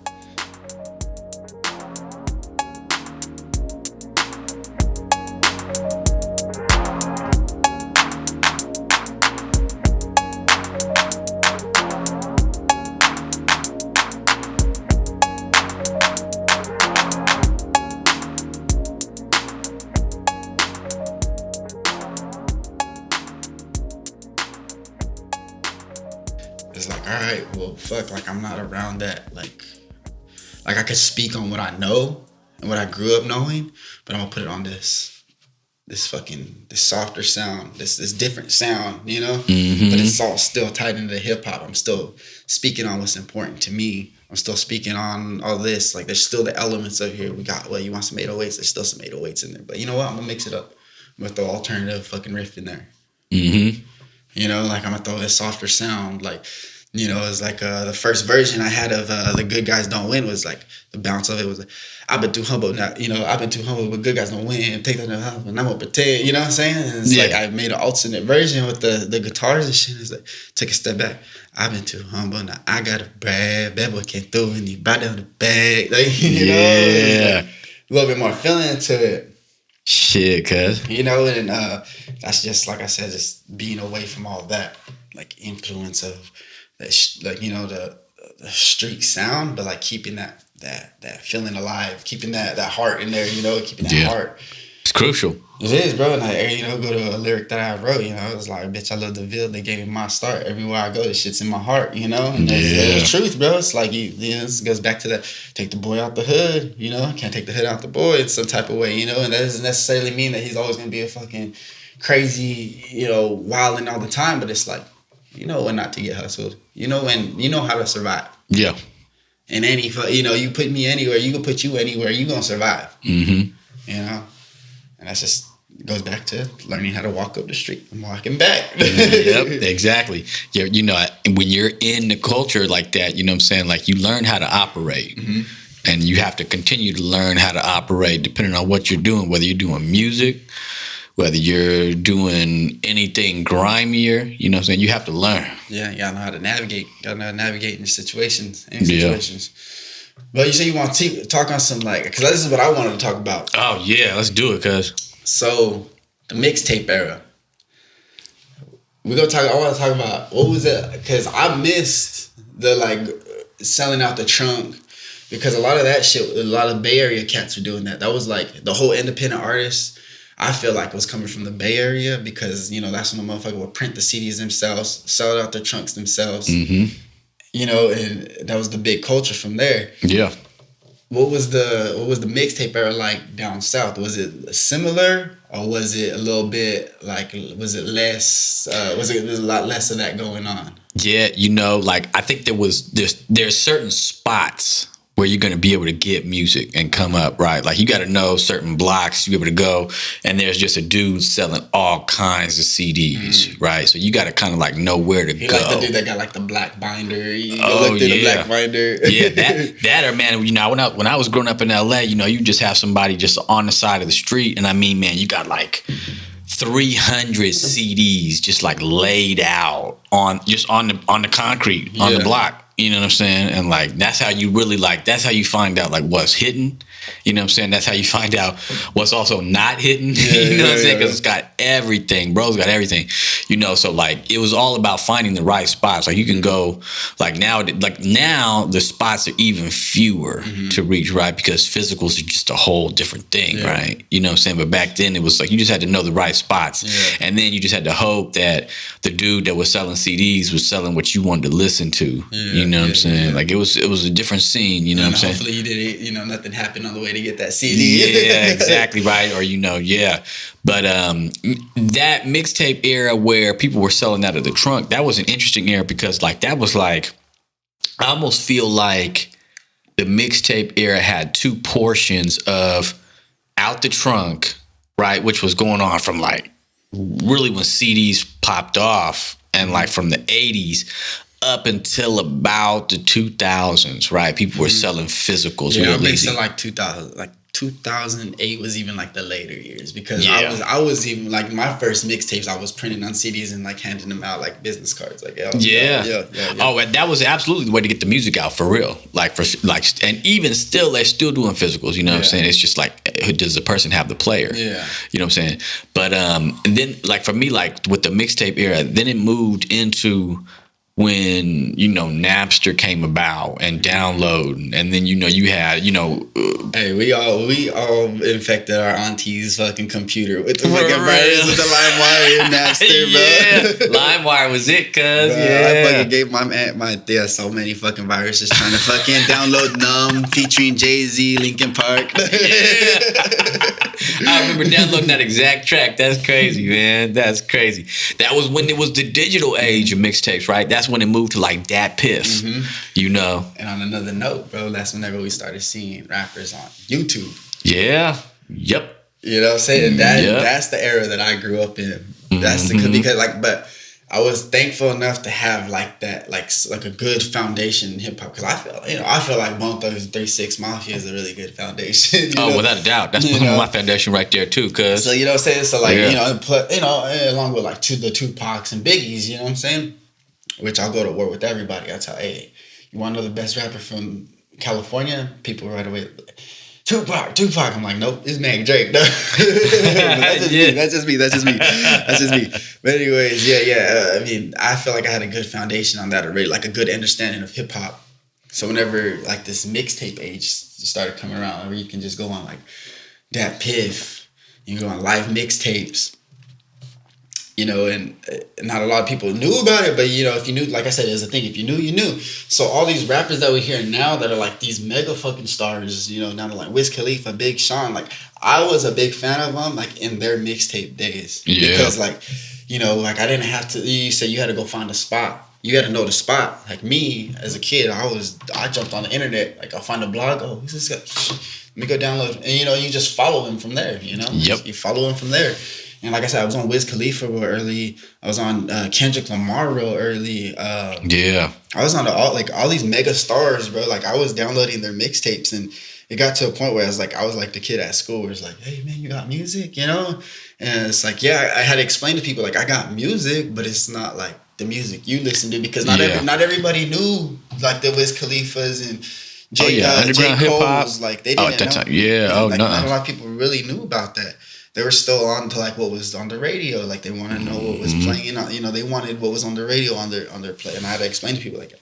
It's like, all right, well, fuck, like I'm not around that, like I could speak on what I know and what I grew up knowing, but I'm gonna put it on this softer sound, this different sound, you know? But it's all still tied into hip hop. I'm still speaking on what's important to me. I'm still speaking on all this. Like, there's still the elements of here. We got, well, you want some 808s? There's still some 808s in there. But you know what? I'm gonna mix it up. I'm gonna throw alternative fucking riff in there. You know, like I'm gonna throw this softer sound. Like, You know, it was like the first version I had of The Good Guys Don't Win was like the bounce of it was like, I've been too humble now, you know, I've been too humble, but good guys don't win. Take that up and I'm gonna pretend, you know what I'm saying? And it's like I made an alternate version with the guitars and shit. It's like, take a step back. I've been too humble now. I gotta brag. Bad boy came through and he brought down the bag. Like, you know, like a little bit more feeling to it. Shit, cuz. You know, and that's just like I said, just being away from all that, like influence of that, like, you know, the street sound, but like keeping that feeling alive, keeping that heart in there, you know, keeping that heart. It's crucial. It is, bro. And like, you know, go to a lyric that I wrote, you know, it was like, bitch, I love the Ville. They gave me my start. Everywhere I go, this shit's in my heart, you know? And that's the truth, bro. It's like, you know, this goes back to that, take the boy out the hood, you know? Can't take the hood out the boy in some type of way, you know? And that doesn't necessarily mean that he's always going to be a fucking crazy, you know, wilding all the time. But it's like, you know when not to get hustled. You know when, you know how to survive. Yeah. And any, you know, you put me anywhere, you can put you anywhere, you going to survive. Mm-hmm. You know? And that's just, it goes back to learning how to walk up the street and walking back. Yep, exactly. You know, when you're in the culture like that, you know what I'm saying? Like, you learn how to operate. Mm-hmm. And you have to continue to learn how to operate depending on what you're doing, whether you're doing music, whether you're doing anything grimier, you know what I'm saying? You have to learn. Yeah, you gotta know how to navigate. You gotta know how to navigate in situations. But you say you want to talk on some, like, because this is what I wanted to talk about. Oh, yeah, let's do it, cuz. So, the mixtape era. I want to talk about, what was it? Because I missed the, like, selling out the trunk. Because a lot of that shit, a lot of Bay Area cats were doing that. That was, like, the whole independent artists, I feel like, was coming from the Bay Area. Because, you know, that's when the motherfucker would print the CDs themselves, sell out the trunks themselves. Mm-hmm. You know, and that was the big culture from there. Yeah. What was the mixtape era like down south? Was it similar, or was it a little bit like, was it less? Was it a lot less of that going on? Yeah, you know, like, I think there's certain spots where you're going to be able to get music and come up, right? Like, you got to know certain blocks to be able to go, and there's just a dude selling all kinds of CDs, right? So you got to kind of like know where to go. Like the dude that got like the black binder. You look through the black binder. Yeah, that or, man, you know, when I was growing up in LA, you know, you just have somebody just on the side of the street, and I mean, man, you got like 300 CDs just like laid out on the concrete on the block. You know what I'm saying? And like, that's how you really, like, that's how you find out like what's hidden. You know what I'm saying? That's how you find out what's also not hidden. You know what I'm saying? Because it's got everything. Bro's got everything. You know, so like, it was all about finding the right spots. Like, you can go, like now the spots are even fewer to reach, right? Because physicals are just a whole different thing, right? You know what I'm saying? But back then it was like, you just had to know the right spots. Yeah. And then you just had to hope that the dude that was selling CDs was selling what you wanted to listen to. You know what I'm saying? Like, it was a different scene, you know what I'm saying? Hopefully you did, you know, nothing happened on the way to get that CD. Yeah, exactly, right. Or, you know, yeah. But that mixtape era where people were selling out of the trunk, that was an interesting era because, like, that was like, I almost feel like the mixtape era had two portions of out the trunk, right, which was going on from like really when CDs popped off and like from the 80s up until about the 2000s, right? People were selling physicals. Yeah, I've been selling like 2000, like 2008 was even like the later years because I was even like my first mixtapes I was printing on CDs and like handing them out like business cards, like yeah. Oh, and that was absolutely the way to get the music out for real, and even still they're still doing physicals. You know what I'm saying? It's just like, does the person have the player? Yeah, you know what I'm saying? But and then like for me, like with the mixtape era, then it moved into when, you know, Napster came about and download, and then, you know, you had, you know, hey, we all infected our auntie's fucking computer with the fucking virus with the LimeWire and Napster, bro. LimeWire was it, cuz. I fucking gave my aunt so many fucking viruses trying to fucking download Numb featuring Jay-Z, Linkin Park. I remember downloading that exact track. That's crazy, man. That's crazy. That was when it was the digital age of mixtapes, right? That's when it moved to like Dat Piff, you know. And on another note, bro, that's whenever we started seeing rappers on YouTube. Yeah. Yep. You know what I'm saying? That's the era that I grew up in. That's because like, but I was thankful enough to have like that, like a good foundation in hip hop. Because I feel like Bone Thugs and 3-6 Mafia is a really good foundation. Oh, without a doubt, that's my foundation right there too. Cause so you know what I'm saying. So like along with like the Tupacs and Biggies, you know what I'm saying. Which I'll go to war with everybody. I tell, hey, you want to know the best rapper from California? People right away. Tupac. I'm like, nope, it's Mac Drake. No. That's just me. But anyways, I mean, I feel like I had a good foundation on that already, like a good understanding of hip hop. So whenever like this mixtape age started coming around, where you can just go on like Dat Piff, you go on live mixtapes. You know, and not a lot of people knew about it, but you know, if you knew, like I said, there's a thing. If you knew, you knew. So all these rappers that we hear now that are like these mega fucking stars, you know, down to like Wiz Khalifa, Big Sean, like I was a big fan of them, like in their mixtape days, because like, you know, like I didn't have to. You said you had to go find a spot. You had to know the spot. Like me as a kid, I jumped on the internet. Like I'll find a blog. Oh, who's this guy? Let me go download, and you know, you just follow him from there. You know, you follow him from there. And like I said, I was on Wiz Khalifa real early. I was on Kendrick Lamar real early. I was on all these mega stars, bro. Like I was downloading their mixtapes, and it got to a point where I was like the kid at school where it's like, hey man, you got music, you know? And it's like, yeah, I had to explain to people like I got music, but it's not like the music you listen to, because not everybody knew like the Wiz Khalifas and underground hip hop. Like they didn't know. Not a lot of people really knew about that. They were still on to like what was on the radio. Like they want to know what was playing. You know, they wanted what was on the radio on their play. And I had to explain to people like,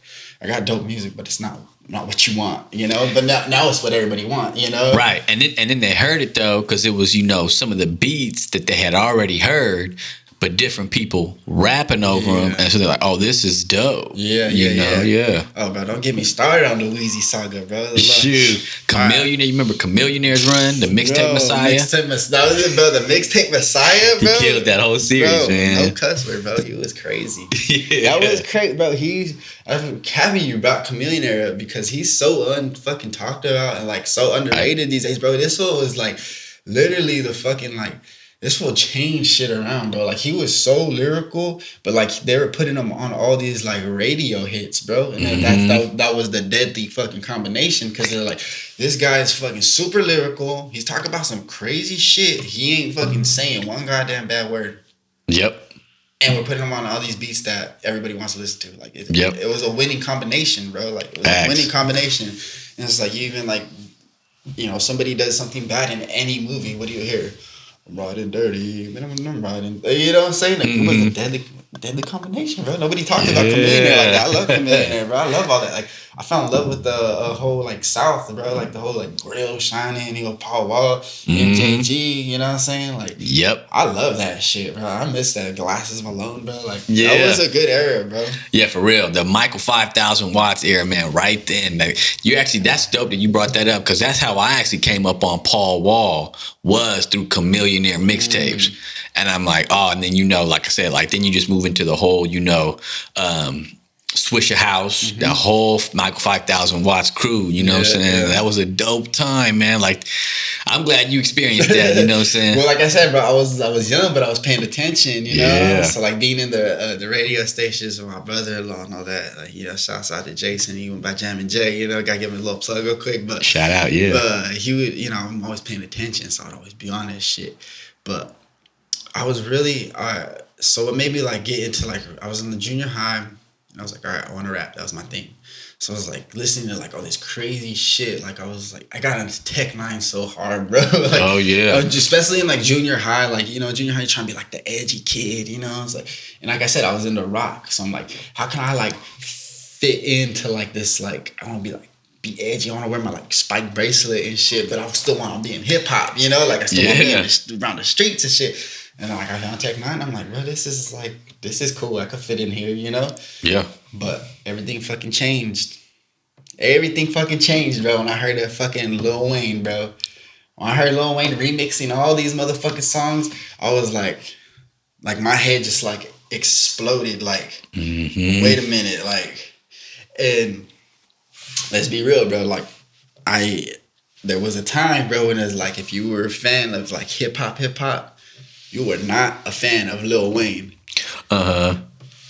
I got dope music, but it's not what you want. You know, but now it's what everybody want. You know, right? And then they heard it though, because it was, you know, some of the beats that they had already heard, but different people rapping over them, and so they're like, "Oh, this is dope." Yeah. Oh, bro, don't get me started on the Weezy saga, bro. Shoot, Chameleon. You remember Chameleonaire's run, the Mixtape Messiah? That was it, bro. The Mixtape Messiah, bro. He killed that whole series, man. No cuss word, bro. He was crazy. That was crazy, bro. I'm happy you brought Chameleonaire because he's so unfucking talked about and like so underrated these days, bro. This one was like literally the fucking like. This will change shit around, bro. Like, he was so lyrical, but, like, they were putting him on all these, like, radio hits, bro. And then that was the deadly fucking combination, because they're like, this guy is fucking super lyrical. He's talking about some crazy shit. He ain't fucking saying one goddamn bad word. Yep. And we're putting him on all these beats that everybody wants to listen to. Like, it was a winning combination, bro. Like, it was a winning combination. And it's like, you even, like, you know, somebody does something bad in any movie, what do you hear? I'm riding dirty, but I'm riding. You know what I'm saying? Like, it was a deadly combination, bro. Nobody talked about Chameleonaire like that. I love Chameleonaire, bro. I love all that. Like, I fell in love with the whole like South, bro. Like the whole like grill shining, you know, Paul Wall, MJG. You know what I'm saying? Like, yep. I love that shit, bro. I miss that Glasses Malone, bro. Like, that was a good era, bro. Yeah, for real. The Michael 5000 watts era, man. Right then, like, that's dope that you brought that up, because that's how I actually came up on Paul Wall, was through Chameleonaire mixtapes. And I'm like, oh, and then, you know, like I said, like, then you just move into the whole, you know, Swisher House, the whole Michael 5000 watts crew, you know what I'm saying? Yeah. That was a dope time, man. Like, I'm glad you experienced that, you know what I'm saying? Well, like I said, bro, I was young, but I was paying attention, you know? Yeah. So, like, being in the radio stations with my brother-in-law and all that, like, you know, shouts out to Jason, he went by Jammin' J, you know, gotta give him a little plug real quick, but... Shout out, yeah. But he would, you know, I'm always paying attention, so I'd always be on that shit. But I was really, so it made me, like, get into, like, I was in the junior high, and I was like, all right, I want to rap. That was my thing. So I was like listening to like all this crazy shit. Like I was like, I got into Tech 9 so hard, bro. Like, oh yeah. Especially in like junior high, like, you know, junior high, you're trying to be like the edgy kid, you know. I was like, and like I said, I was into rock. So I'm like, how can I like fit into like this, like, I want to be edgy. I want to wear my like spike bracelet and shit, but I still want to be in hip hop, you know. Like I still want to be around the streets and shit. And like I found Tech 9, I'm like, bro, this is cool. I could fit in here, you know? Yeah. But everything fucking changed. Everything fucking changed, bro, when I heard that fucking Lil Wayne, bro. When I heard Lil Wayne remixing all these motherfucking songs, I was like my head just like exploded. Like, wait a minute, like, and let's be real, bro. Like, there was a time, bro, when it was like, if you were a fan of like hip hop, you were not a fan of Lil Wayne.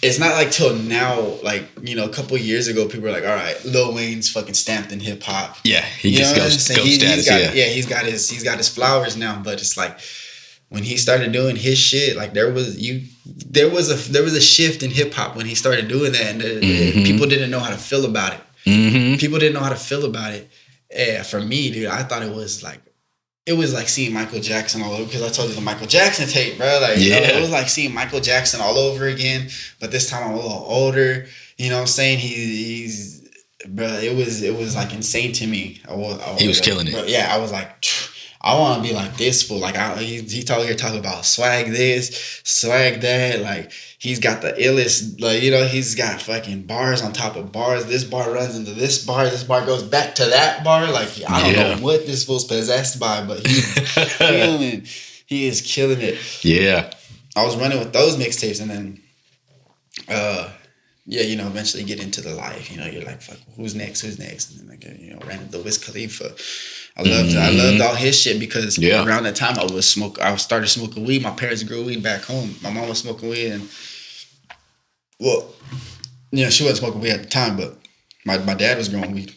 it's not like till now, like, you know, a couple of years ago, people were like, all right, Lil Wayne's fucking stamped in hip hop. Yeah, he gets ghost status. He's got his flowers now, but it's like when he started doing his shit, like there was a shift in hip hop when he started doing that, and people didn't know how to feel about it. People didn't know how to feel about it. Yeah, for me, dude, I thought it was like seeing Michael Jackson all over, because I told you the Michael Jackson tape, bro. Like, you know, it was like seeing Michael Jackson all over again, but this time I'm a little older. You know what I'm saying? He's bro. It was like insane to me. He was killing it. Bro, yeah, I was like, I want to be like this fool. Like, he talking about swag this, swag that. Like, he's got the illest, like, you know, he's got fucking bars on top of bars. This bar runs into this bar goes back to that bar. Like, I don't know what this fool's possessed by, but he's killing. He is killing it. Yeah. I was running with those mixtapes, and then, you know, eventually get into the life. You know, you're like, fuck, who's next? And then, like, you know, ran into Wiz Khalifa. I loved all his shit, because around that time I started smoking weed. My parents grew weed back home. My mom was smoking weed, and well, you know, she wasn't smoking weed at the time, but my dad was growing weed.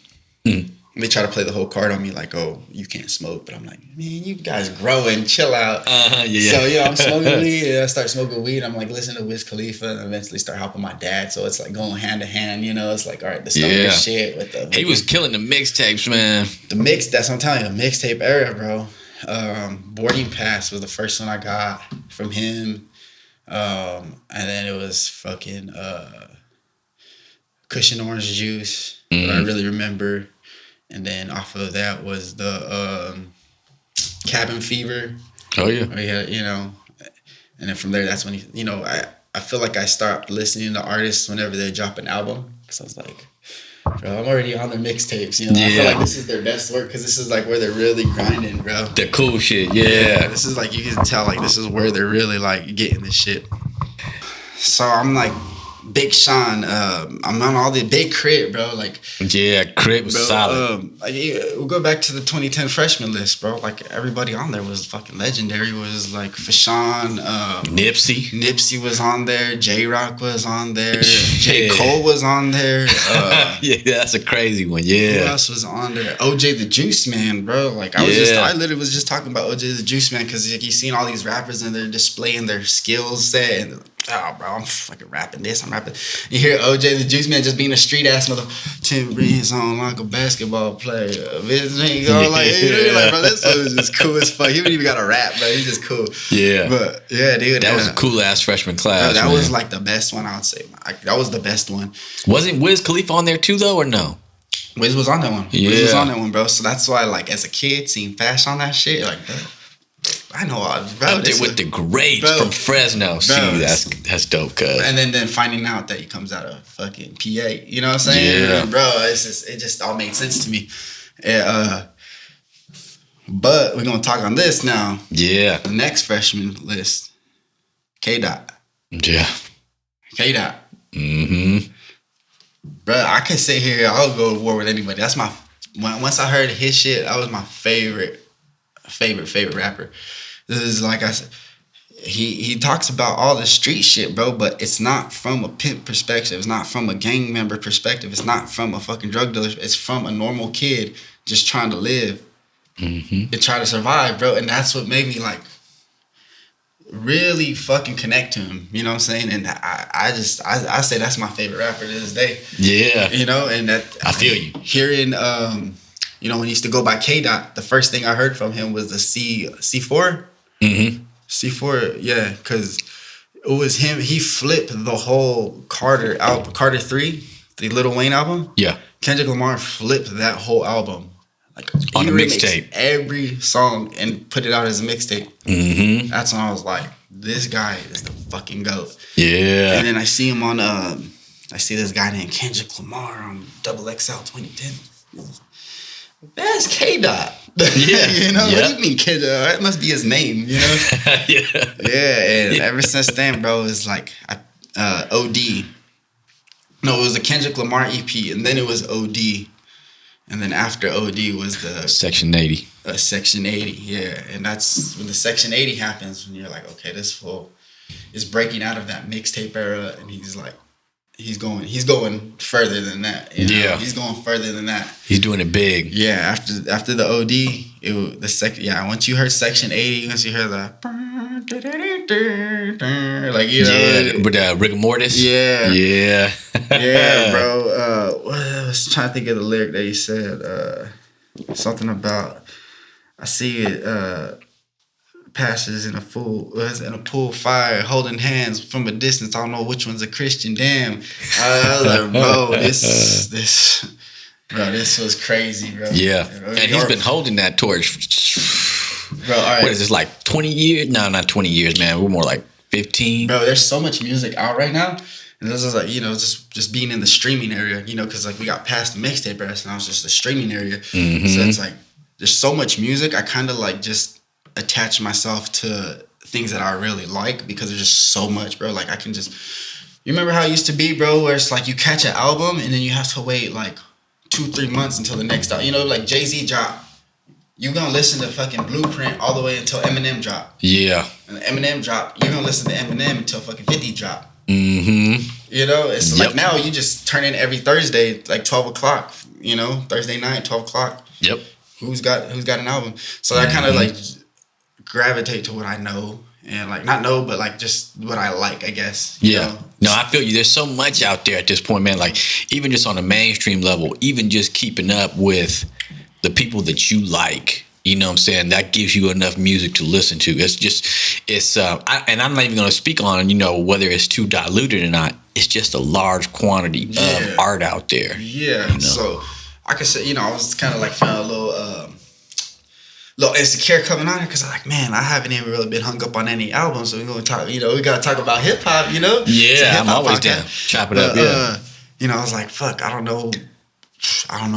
They try to play the whole card on me, like, oh, you can't smoke. But I'm like, man, you guys growing, chill out. So, you know, I'm smoking weed. I start smoking weed. I'm like, listen to Wiz Khalifa, and eventually start helping my dad. So it's like going hand to hand, you know. It's like, all right, the stoner shit with the... He was killing the mixtapes, man. That's what I'm telling you, the mixtape era, bro. Boarding Pass was the first one I got from him. And then it was fucking Cushion Orange Juice, that I really remember. And then off of that was the Cabin Fever. Oh, yeah. Where he had, you know, and then from there, that's when you know, I feel like I stopped listening to artists whenever they drop an album. Because I was like, bro, I'm already on their mixtapes, you know. I feel like this is their best work, because this is like where they're really grinding, bro. The cool shit, yeah. This is like, you can tell, like, this is where they're really, like, getting this shit. So I'm like, Big Sean, I'm on all the Big Crit, bro. Like, yeah, Crit was solid. We'll go back to the 2010 freshman list, bro. Like, everybody on there was fucking legendary. Was like Fashawn, Nipsey was on there. J-Rock was on there. J. Cole was on there. Yeah, that's a crazy one. Yeah. Who else was on there? OJ the Juice Man, bro. Like, I literally was just talking about OJ the Juice Man, because you seen all these rappers and they're displaying their skill set, and oh, bro, I'm fucking rapping this. I'm rapping. You hear OJ the Juice Man just being a street ass mother. 10 rings on like a basketball player. Like, bro, this one is just cool as fuck. He didn't even got a rap, bro. He's just cool. Yeah. But yeah, dude. That was a cool ass freshman class. That was like the best one, I would say. That was the best one. Wasn't Wiz Khalifa on there too, though, or no? Wiz was on that one. Yeah. Wiz was on that one, bro. So that's why, like, as a kid, seeing Fash on that shit, like, bro, I know, bro. Out there with the greats from Fresno. See, that's dope, cuz. And then finding out that he comes out of fucking PA, you know what I'm saying? Yeah. Bro, it just all made sense to me. But we're gonna talk on this now. Yeah. The next freshman list, K-Dot. Yeah. K-Dot. Bro, I could sit here. I'll go to war with anybody. That's my. Once I heard his shit, that was my favorite rapper. This is, like I said, he talks about all the street shit, bro, but it's not from a pimp perspective. It's not from a gang member perspective. It's not from a fucking drug dealer. It's from a normal kid just trying to live and try to survive, bro. And that's what made me, like, really fucking connect to him. You know what I'm saying? And I say that's my favorite rapper to this day. Yeah. You know, and that I feel you. Hearing you know, when he used to go by K-Dot, the first thing I heard from him was the C4. C4, yeah, because it was him. He flipped the whole Carter 3, the Lil Wayne album. Yeah. Kendrick Lamar flipped that whole album. Like, on a mixtape. Every song and put it out as a mixtape. That's when I was like, this guy is the fucking GOAT. Yeah. And then I see him on, I see this guy named Kendrick Lamar on XXL 2010. That's K-Dot. Yeah. You know, what do you mean Kendrick? That must be his name, you know? Yeah, and ever since then, bro, it's like OD. No, it was the Kendrick Lamar EP, and then it was OD. And then after OD was the Section 80. Section 80, yeah. And that's when the Section 80 happens, when you're like, okay, this fool, is breaking out of that mixtape era, and he's like, he's going further than that. You know? Yeah, he's going further than that. He's doing it big. Yeah, after the OD, the second. Yeah, once you heard Section 80, once you heard the like, you know, yeah, with rigor mortis. Yeah, yeah, yeah, bro. I was trying to think of the lyric that he said. Something about I see it. Pastors in a pool fire, holding hands from a distance. I don't know which one's a Christian. Damn, I was like, bro, this was crazy, bro. Yeah, and he's been holding that torch. Bro, all right. What is this, like 20 years? No, not 20 years, man. We're more like 15. Bro, there's so much music out right now. And this is like, you know, just being in the streaming area, you know, because like we got past the mixtape era, and now it's just the streaming area. Mm-hmm. So it's like, there's so much music. I kind of like just attach myself to things that I really like because there's just so much, bro. Like I can just, you remember how it used to be, bro, where it's like you catch an album and then you have to wait like 2-3 months until the next album. You know, like Jay-Z drop. You gonna listen to fucking Blueprint all the way until Eminem drop. Yeah. And the Eminem drop, you gonna listen to Eminem until fucking 50 drop. Mm-hmm. You know, it's like now you just turn in every Thursday, like 12 o'clock, you know, Thursday night, 12 o'clock. Yep. Who's got an album? So I kind of like gravitate to what I know and like not know, but like just what I like, I guess. You know? No, I feel you. There's so much out there at this point, man. Like even just on a mainstream level, even just keeping up with the people that you like, you know what I'm saying? That gives you enough music to listen to. And I'm not even going to speak on, you know, whether it's too diluted or not. It's just a large quantity of art out there. Yeah. You know? So I could say, you know, I was kind of like feeling a little insecure coming on here because I'm like, man, I haven't even really been hung up on any albums. So we're going to talk, you know, we got to talk about hip hop, you know? Yeah, I'm always down. Chop it up, you know, I was like, fuck, I don't know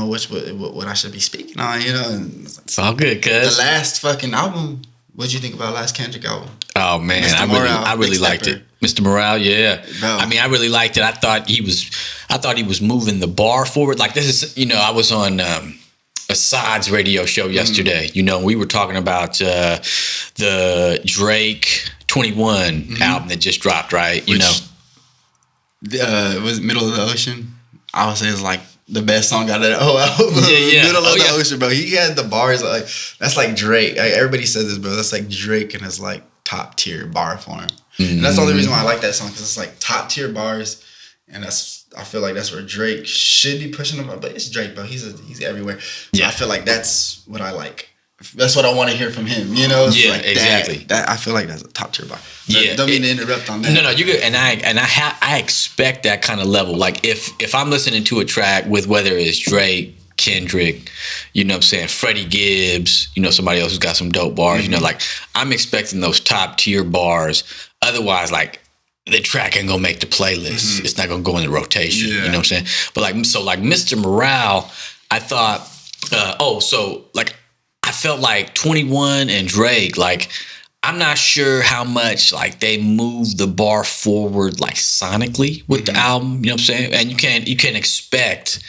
what I should be speaking on, you know? And it's all good, cuz. The last fucking album, what'd you think about last Kendrick album? Oh, man, I really liked it. Mr. Morale, yeah. Bro. I mean, I really liked it. I thought he was moving the bar forward. Like this is, you know, I was on Assad's radio show yesterday. You know, we were talking about the Drake 21 album that just dropped, right? You know, was Middle of the Ocean. I would say it's like the best song out of that whole album. Middle of the Ocean, bro. He had the bars like that's like Drake. Like, everybody says this, bro. That's like Drake and his like top tier bar form. And that's the only reason why I like that song because it's like top tier bars, and I feel like that's where Drake should be pushing them up. But it's Drake, bro. He's everywhere. So I feel like that's what I like. That's what I want to hear from him. You know? It's like exactly. That I feel like that's a top tier bar. Don't mean to interrupt on that. No, you're good. And I expect that kind of level. Like if I'm listening to a track with whether it's Drake, Kendrick, you know what I'm saying, Freddie Gibbs, you know, somebody else who's got some dope bars, you know, like I'm expecting those top tier bars. Otherwise, like the track ain't gonna make the playlist. It's not gonna go in the rotation. You know what I'm saying? But like Mr. Morale, I thought, I felt like 21 and Drake, like I'm not sure how much like they moved the bar forward like sonically with the album, you know what I'm saying? And you can't expect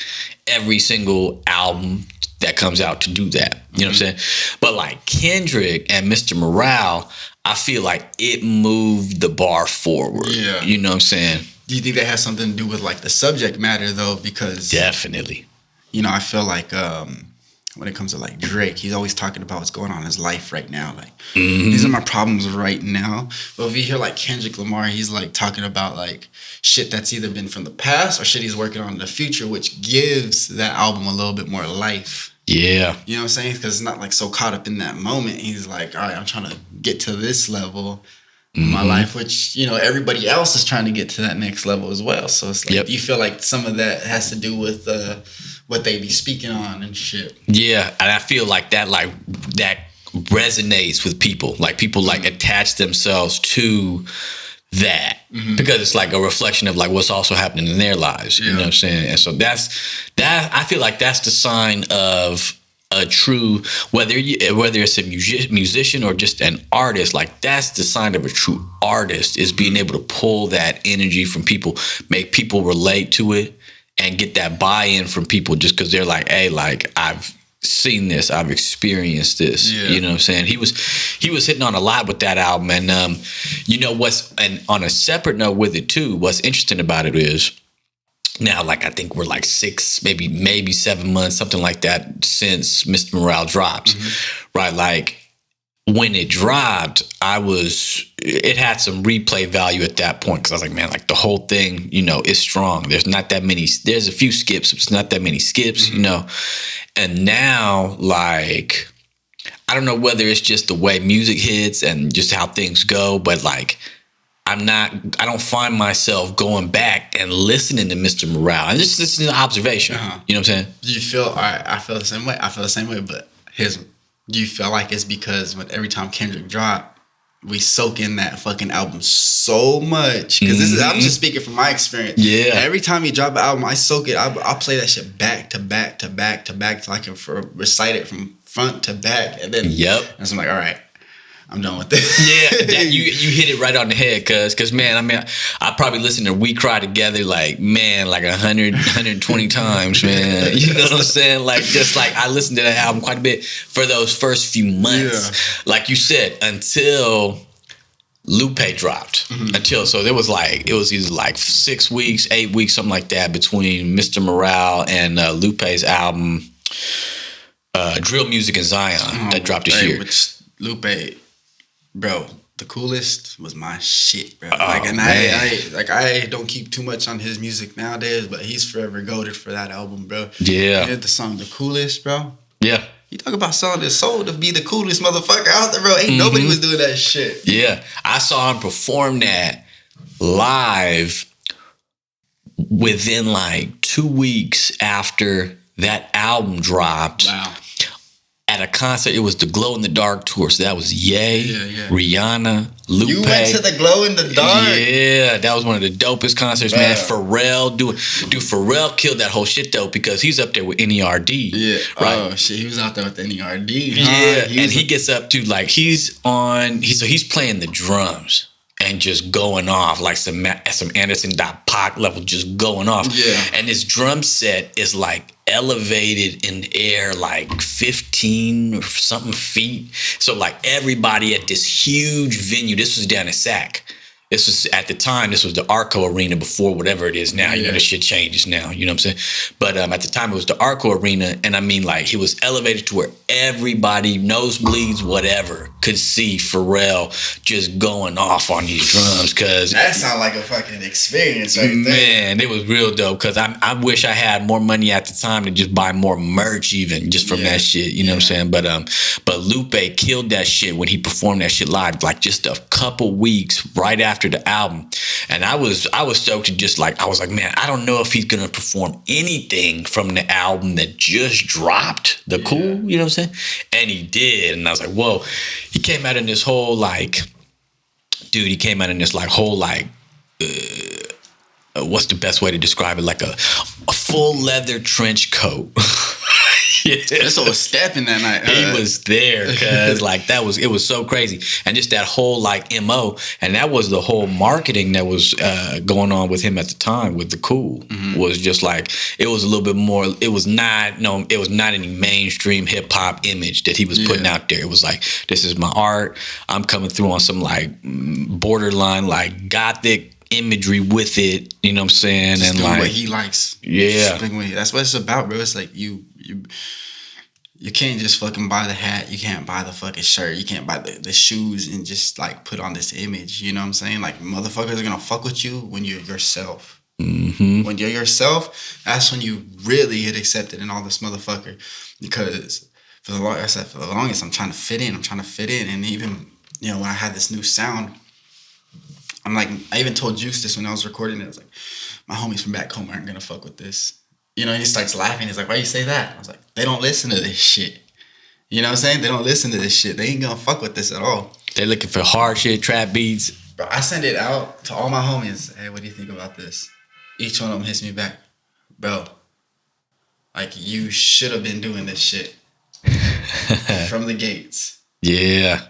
every single album that comes out to do that. You know what I'm saying? But like Kendrick and Mr. Morale, I feel like it moved the bar forward. Yeah. You know what I'm saying? Do you think that has something to do with like the subject matter though? Because definitely. You know, I feel like when it comes to like Drake, he's always talking about what's going on in his life right now. Like these are my problems right now. But if you hear like Kendrick Lamar, he's like talking about like shit that's either been from the past or shit he's working on in the future, which gives that album a little bit more life. Yeah. You know what I'm saying? Because it's not like so caught up in that moment. He's like, all right, I'm trying to get to this level in my life, which, you know, everybody else is trying to get to that next level as well. So it's like, you feel like some of that has to do with what they be speaking on and shit. Yeah. And I feel like that resonates with people. Like people like attach themselves to that because it's like a reflection of like what's also happening in their lives. You know what I'm saying? And so I feel like that's the sign of a true, whether it's a musician or just an artist, like that's the sign of a true artist, is being able to pull that energy from people, make people relate to it and get that buy-in from people just because they're like, hey, like I've seen this. I've experienced this. Yeah. You know what I'm saying? He was hitting on a lot with that album. And you know and on a separate note with it too, what's interesting about it is now, like, I think we're like 6, maybe 7 months, something like that, since Mr. Morale dropped. Right? Like, when it dropped, it had some replay value at that point, because I was like, man, like, the whole thing, you know, is strong. There's a few skips, but it's not that many skips, you know. And now, like, I don't know whether it's just the way music hits and just how things go, but like, I don't find myself going back and listening to Mr. Morale. And this is an observation. You know what I'm saying? Do you feel, all right, I feel the same way. But do you feel like it's because every time Kendrick drop, we soak in that fucking album so much? Because I'm just speaking from my experience. Yeah. Every time he drop an album, I soak it. I'll play that shit back to back to back to back till I can recite it from front to back. And then, and so I'm like, all right, I'm done with this. Yeah, you hit it right on the head, cause man, I mean, I probably listened to We Cry Together like 120 times, man. You know what I'm saying? Like, just like, I listened to that album quite a bit for those first few months. Yeah. Like you said, until Lupe dropped. So it was either like 6 weeks, 8 weeks, something like that, between Mr. Morale and Lupe's album, Drill Music in Zion, that dropped this year. Which Lupe, bro, The Coolest was my shit, bro. Man. I don't keep too much on his music nowadays, but he's forever goated for that album, bro. Yeah. You heard the song The Coolest, bro? Yeah. You talk about selling his soul to be the coolest motherfucker out there, bro. Ain't nobody was doing that shit. Yeah. I saw him perform that live within like 2 weeks after that album dropped. Wow. At a concert, it was the Glow in the Dark tour. So that was Ye, Rihanna, Lupe. You went to the Glow in the Dark? Yeah, that was one of the dopest concerts, man. Pharrell, Pharrell killed that whole shit though, because he's up there with NERD. Yeah. Right? Oh shit, he was out there with NERD. Yeah, he gets up to like he's playing the drums and just going off like some Anderson .Pac level, just going off. Yeah. And his drum set is like elevated in the air like 15 or something feet. So like everybody at this huge venue, this was down in Sac. This was, at the time, this was the Arco Arena before whatever it is now. You know, this shit changes now. You know what I'm saying? But at the time, it was the Arco Arena. And I mean, like, he was elevated to where everybody, nosebleeds, whatever, could see Pharrell just going off on these drums. Cause that sounds like a fucking experience right there. Man, it was real dope. Because I wish I had more money at the time to just buy more merch even just from that shit. You know what I'm saying? But Lupe killed that shit when he performed that shit live, like just a couple weeks right after the album. And I was stoked to just like, I was like, man, I don't know if he's gonna perform anything from the album that just dropped, The Cool, you know what I'm saying? And he did. And I was like, whoa. He came out in this whole like, dude, he came out in this like whole like, what's the best way to describe it? Like a full leather trench coat. That's what was stepping that night. He was there, cause like it was so crazy, and just that whole like MO, and that was the whole marketing that was going on with him at the time with The Cool. Was just like, it was a little bit more. It was not any mainstream hip hop image that he was putting out there. It was like, this is my art. I'm coming through on some like borderline like gothic imagery with it, you know what I'm saying? Just and doing like what he likes. Yeah. That's what it's about, bro. It's like you can't just fucking buy the hat, you can't buy the fucking shirt, you can't buy the shoes and just like put on this image, you know what I'm saying? Like, motherfuckers are gonna fuck with you when you're yourself. When you're yourself, that's when you really get accepted in all this motherfucker. Because for the longest, I'm trying to fit in, and even, you know, when I had this new sound, I'm like, I even told Juice this when I was recording it. I was like, my homies from back home aren't gonna fuck with this. You know, and he starts laughing. He's like, why you say that? I was like, they don't listen to this shit. You know what I'm saying? They don't listen to this shit. They ain't gonna fuck with this at all. They're looking for hard shit, trap beats. Bro, I send it out to all my homies. Hey, what do you think about this? Each one of them hits me back. Bro, like, you should have been doing this shit from the gates. Yeah.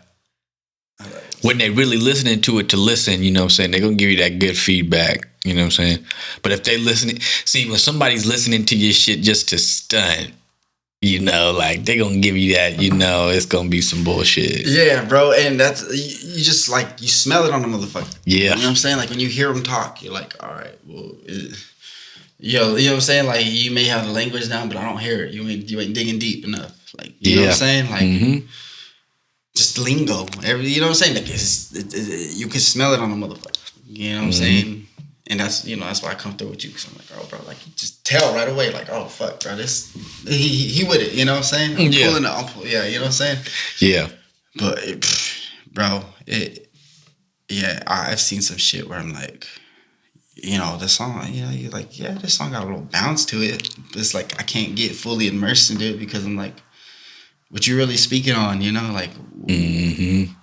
When they really listening to it to listen, you know what I'm saying, they're going to give you that good feedback, you know what I'm saying? But if they listen, see, when somebody's listening to your shit just to stunt, You know, like they gonna give you that. You know, it's gonna be some bullshit. Yeah, bro, and that's you just like you smell it on the motherfucker. Yeah, you know what I'm saying. Like when you hear them talk, you're like, all right, well, you know what I'm saying. Like you may have the language down, but I don't hear it. You ain't digging deep enough. Like you know what I'm saying. Like just lingo. You know what I'm saying. Like you can smell it on the motherfucker. You know what I'm saying. And that's that's why I come through with you, because I'm like, oh, bro, like you just tell right away, like, oh, fuck, bro, this he with it, you know what I'm saying? I'm pulling it, yeah, you know what I'm saying? Yeah. But I've seen some shit where I'm like, the song, you're like, this song got a little bounce to it. It's like I can't get fully immersed into it because I'm like, what you really speaking on, like,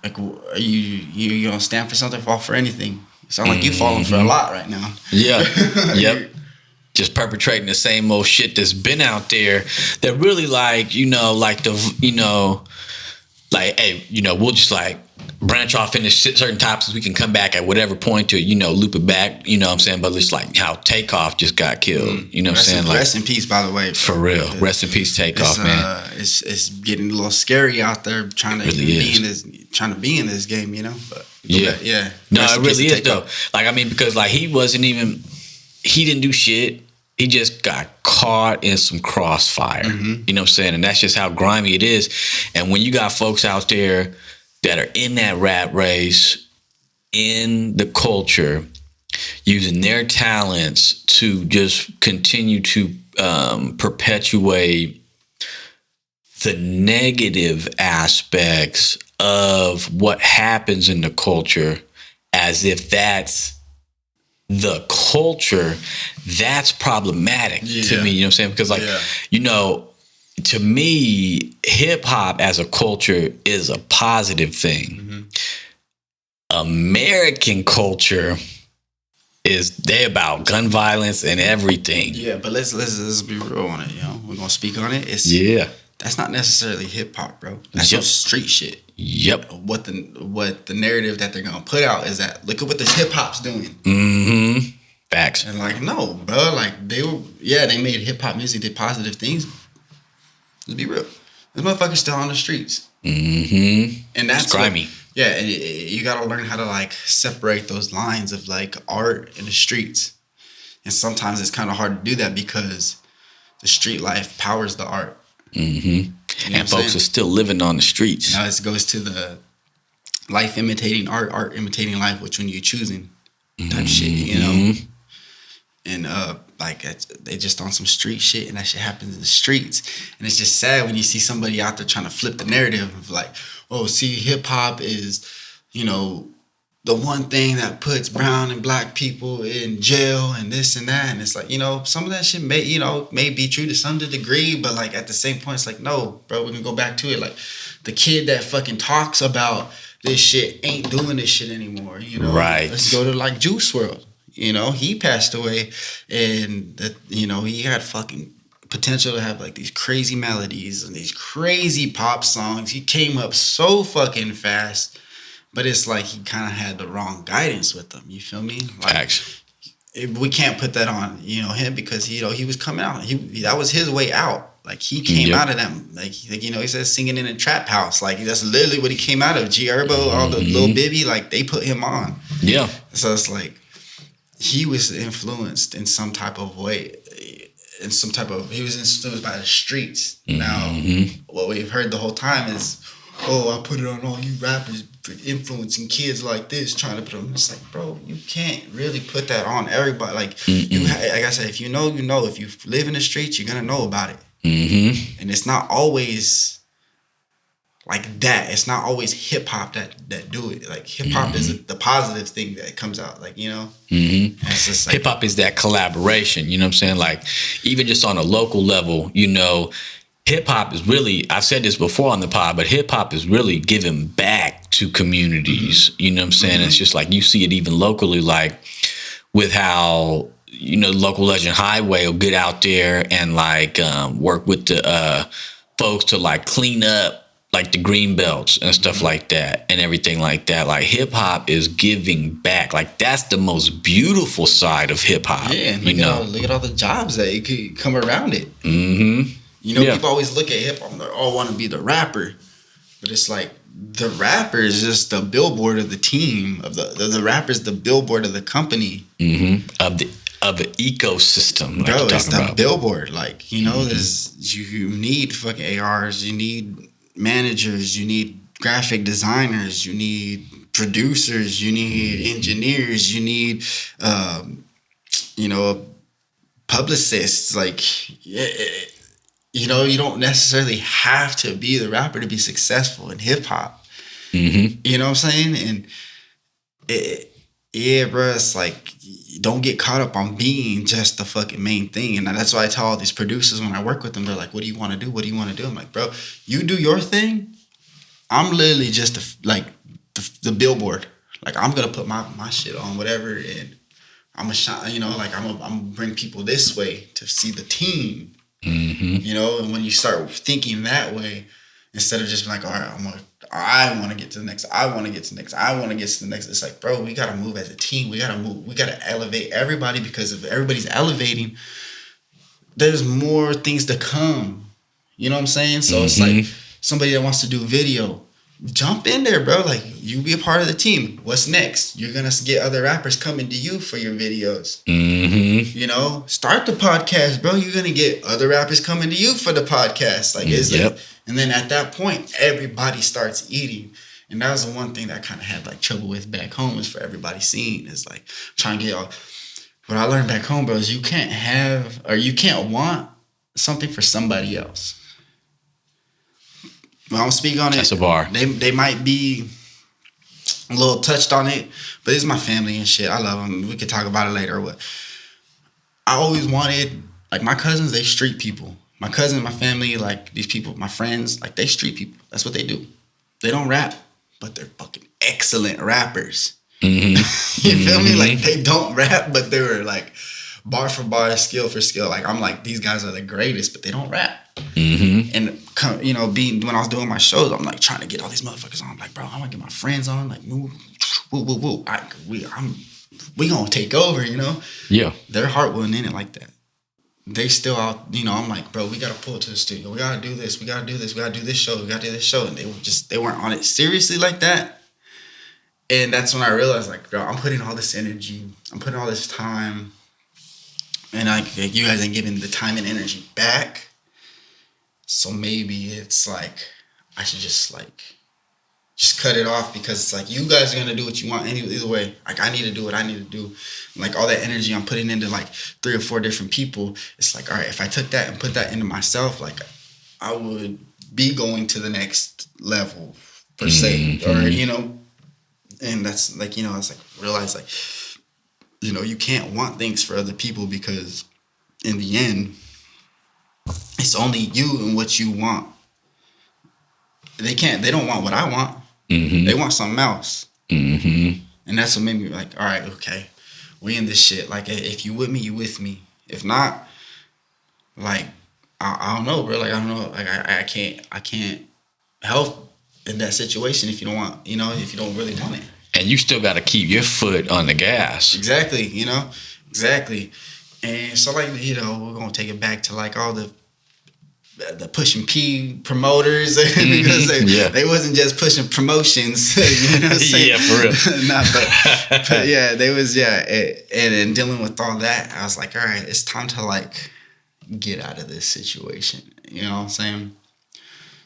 like are you gonna stand for something, fall for anything? Sound like you falling for a lot right now. Yeah. Yep. Just perpetrating the same old shit that's been out there. That really like, like like, hey, we'll just like branch off into certain topics. We can come back at whatever point to, loop it back. You know what I'm saying? But it's like how Takeoff just got killed. You know what I'm saying? Like, rest in peace, by the way. For real. Rest in peace, Takeoff, man. It's getting a little scary out there trying to be in this game, But yeah. No, it really is though. Like, I mean, because like he didn't do shit. He just got caught in some crossfire. You know what I'm saying? And that's just how grimy it is. And when you got folks out there that are in that rat race, in the culture, using their talents to just continue to perpetuate the negative aspects of what happens in the culture, as if that's the culture, that's problematic to me. You know what I'm saying? Because like, to me, hip hop as a culture is a positive thing. American culture they about gun violence and everything. Yeah, but let's be real on it. We're gonna speak on it. That's not necessarily hip hop, bro. That's just street shit. Yep. What the narrative that they're gonna put out is that look at what this hip hop's doing. Facts. And like, no, bro. Like they made hip hop music, did positive things. Let's be real. This motherfucker's still on the streets. And that's grimy. And you gotta learn how to like separate those lines of like art and the streets. And sometimes it's kind of hard to do that because the street life powers the art. And folks are still living on the streets. Now this goes to the life imitating art, art imitating life, which one you choosing type shit, And like they just on some street shit, and that shit happens in the streets. And it's just sad when you see somebody out there trying to flip the narrative of like, oh, see, hip hop is, the one thing that puts brown and black people in jail and this and that. And it's like, some of that shit may be true to some degree, but like at the same point, it's like, no, bro, we're gonna go back to it. Like the kid that fucking talks about this shit ain't doing this shit anymore, Right. Let's go to like Juice WRLD. He passed away, and that, he had fucking potential to have like these crazy melodies and these crazy pop songs. He came up so fucking fast. But it's like he kind of had the wrong guidance with them. You feel me? Like, we can't put that on, him, because he was coming out. That was his way out. Like he came out of them. Like he says singing in a trap house. Like that's literally what he came out of. G Herbo, all the Lil Bibby, like they put him on. Yeah. So it's like he was influenced in some type of way. He was influenced by the streets. Now, what we've heard the whole time is, oh, I put it on all you rappers influencing kids like this, trying to put them. It's like, bro, you can't really put that on everybody. Like, like I said, if you know, if you live in the streets, you're gonna know about it. And it's not always like that. It's not always hip hop that do it. Like hip hop is the positive thing that comes out. Like it's just like, hip hop is that collaboration. You know what I'm saying? Like even just on a local level, hip hop is really, I've said this before on the pod, but hip hop is really giving back to communities. You know what I'm saying? It's just like you see it even locally, like with how, local legend Highway will get out there and like work with the folks to like clean up like the green belts and stuff like that and everything like that. Like hip hop is giving back. Like that's the most beautiful side of hip hop. Yeah, and look at all the jobs that you could come around it. You know, people always look at hip hop and they all want to be the rapper, but it's like the rapper is just the billboard of the team. Of the rapper is the billboard of the company. Of the ecosystem. Like bro, it's the billboard. Like, you know, you need fucking ARs, you need managers, you need graphic designers, you need producers, you need engineers, you need you know, publicists. Like, you know, you don't necessarily have to be the rapper to be successful in hip hop. You know what I'm saying? And yeah, bro, it's like, don't get caught up on being just the fucking main thing. And that's why I tell all these producers when I work with them, they're like, what do you want to do? What do you want to do? I'm like, bro, you do your thing. I'm literally just the billboard. Like, I'm going to put my shit on whatever, and I'm going to shine, you know, like I'm going to bring people this way to see the team, you know? And when you start thinking that way, instead of just being like, all right, I want to get to the next. I want to get to the next. I want to get to the next. It's like, bro, we got to move as a team. We got to move. We got to elevate everybody, because if everybody's elevating, there's more things to come. You know what I'm saying? So it's like somebody that wants to do video, jump in there, bro. Like, you be a part of the team. What's next? You're going to get other rappers coming to you for your videos. You know, start the podcast, bro. You're going to get other rappers coming to you for the podcast. Like, it's like, and then at that point, everybody starts eating. And that was the one thing that I kind of had like trouble with back home, is for everybody seeing, is like trying to get all. What I learned back home, bro, is you can't have, or you can't want something for somebody else. When I don't speak on it, that's a bar. They might be a little touched on it, but it's my family and shit. I love them. We could talk about it later. But I always wanted, like, my cousins, they street people. My cousins, my family, like, these people, my friends, like, they street people. That's what they do. They don't rap, but they're fucking excellent rappers. You feel me? Like, they don't rap, but they were like bar for bar, skill for skill. Like, I'm like, these guys are the greatest, but they don't rap. And, you know, when I was doing my shows, I'm like trying to get all these motherfuckers on. I'm like, bro, I want to get my friends on. Like, woo. We gonna take over, you know? Yeah. Their heart wasn't in it like that. They still out, you know, I'm like, bro, we got to pull to the studio. We got to do this. We got to do this. We got to do this show. We got to do this show. And they weren't on it seriously like that. And that's when I realized, like, bro, I'm putting all this energy. I'm putting all this time. And like, you guys ain't giving the time and energy back. So maybe it's like, I should just cut it off, because it's like, you guys are going to do what you want either way. Like, I need to do what I need to do. Like, all that energy I'm putting into like 3 or 4 different people, it's like, all right, if I took that and put that into myself, like, I would be going to the next level per se, or, you know, and that's like, you know, it's like, realize, like, you know, you can't want things for other people, because in the end, it's only you and what you want. They don't want what I want. They want something else. And that's what made me like, all right, okay, we in this shit. Like, if you with me, you with me. If not, like, I don't know, bro. Like, I don't know. Like, I can't help in that situation if you don't want, you know, if you don't really want it. And you still got to keep your foot on the gas. Exactly, you know, exactly. And so, like, you know, we're gonna take it back to like all the pushing P promoters, because they wasn't just pushing promotions, you know what I'm saying? Yeah, for real. but yeah, they was, and dealing with all that, I was like, all right, it's time to like get out of this situation, you know what I'm saying?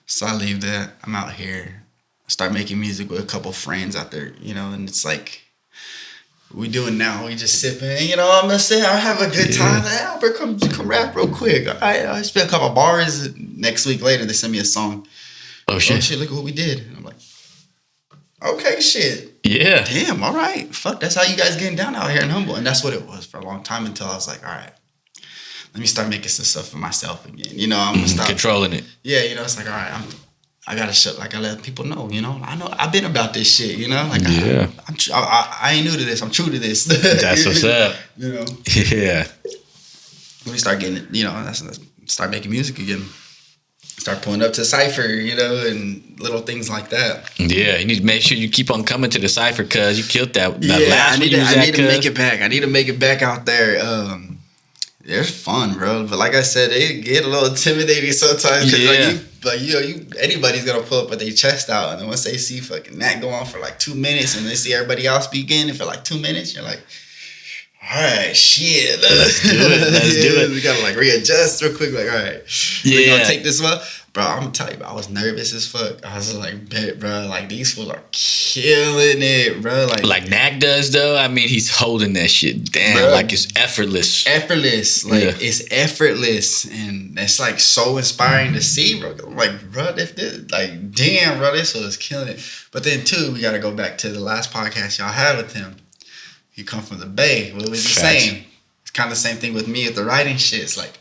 So I leave that, I'm out here, I start making music with a couple friends out there, you know, and it's like, we doing now. We just sipping, you know. I'm gonna say I have a good time. Like, Albert, come rap real quick. All right, I spit a couple bars. Next week later, they send me a song. Oh shit! Look at what we did. And I'm like, okay, shit. Yeah. Damn. All right. Fuck. That's how you guys getting down out here in Humboldt. And that's what it was for a long time, until I was like, all right, let me start making some stuff for myself again. You know, I'm gonna stop controlling it. Yeah. You know, it's like, all right, I gotta shut. Like, I let people know. You know, I've been about this shit. You know, like, I ain't new to this. I'm true to this. That's what's up. You know. Yeah. When we start getting it, you know, start making music again. Start pulling up to Cypher, you know, and little things like that. Yeah, you need to make sure you keep on coming to the Cypher, cuz you killed that last I need to make it back. I need to make it back out there. they're fun, bro. But like I said, they get a little intimidating sometimes. Cause anybody's gonna pull up with their chest out, and then once they see fucking that go on for like 2 minutes, and they see everybody else begin for like 2 minutes, you're like, all right, shit, let's do it. We gotta like readjust real quick. Like, all right, we gonna take this one. Bro, I'm gonna tell you, bro, I was nervous as fuck. I was like, bet, bro, like these fools are killing it, bro. Like Knack does, though. I mean, he's holding that shit down, bro, like it's effortless. It's effortless, and it's like so inspiring to see, bro. Like, bro, like, damn, bro, this was killing it. But then too, we gotta go back to the last podcast y'all had with him. He come from the Bay. What was he saying? It's kind of the same thing with me with the writing shit. It's like,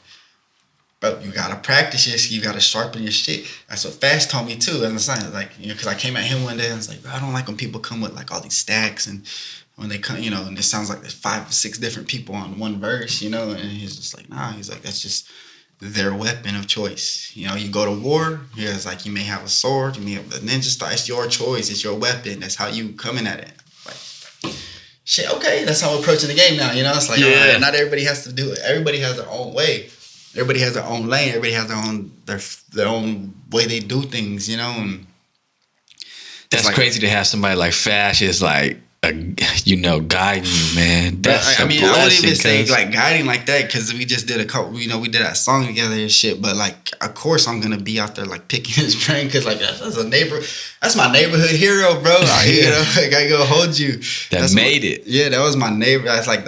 bro, you gotta practice your shit. You gotta sharpen your shit. That's what Fast told me too. And it's like, you know, because I came at him one day and I was like, bro, I don't like when people come with like all these stacks, and when they come, you know, and it sounds like there's 5 or 6 different people on one verse, you know. And he's just like, nah. He's like, that's just their weapon of choice. You know, you go to war. Yeah, it's like you may have a sword, you may have a ninja style. It's your choice. It's your weapon. That's how you coming at it. Like, shit, okay, that's how I'm approaching the game now, you know? It's like, all right, not everybody has to do it. Everybody has their own way. Everybody has their own lane. Everybody has their own way they do things, you know? And that's like, crazy to have somebody like Fash is like, you know, guiding you, man. That's I mean, I wouldn't even say like guiding like that, because we just did a couple, you know, we did that song together and shit. But like, of course, I'm gonna be out there like picking his brain, because like that's a neighbor, that's my neighborhood hero, bro. Like, you know, like, I go hold you. That made it. Yeah, that was my neighbor. That's like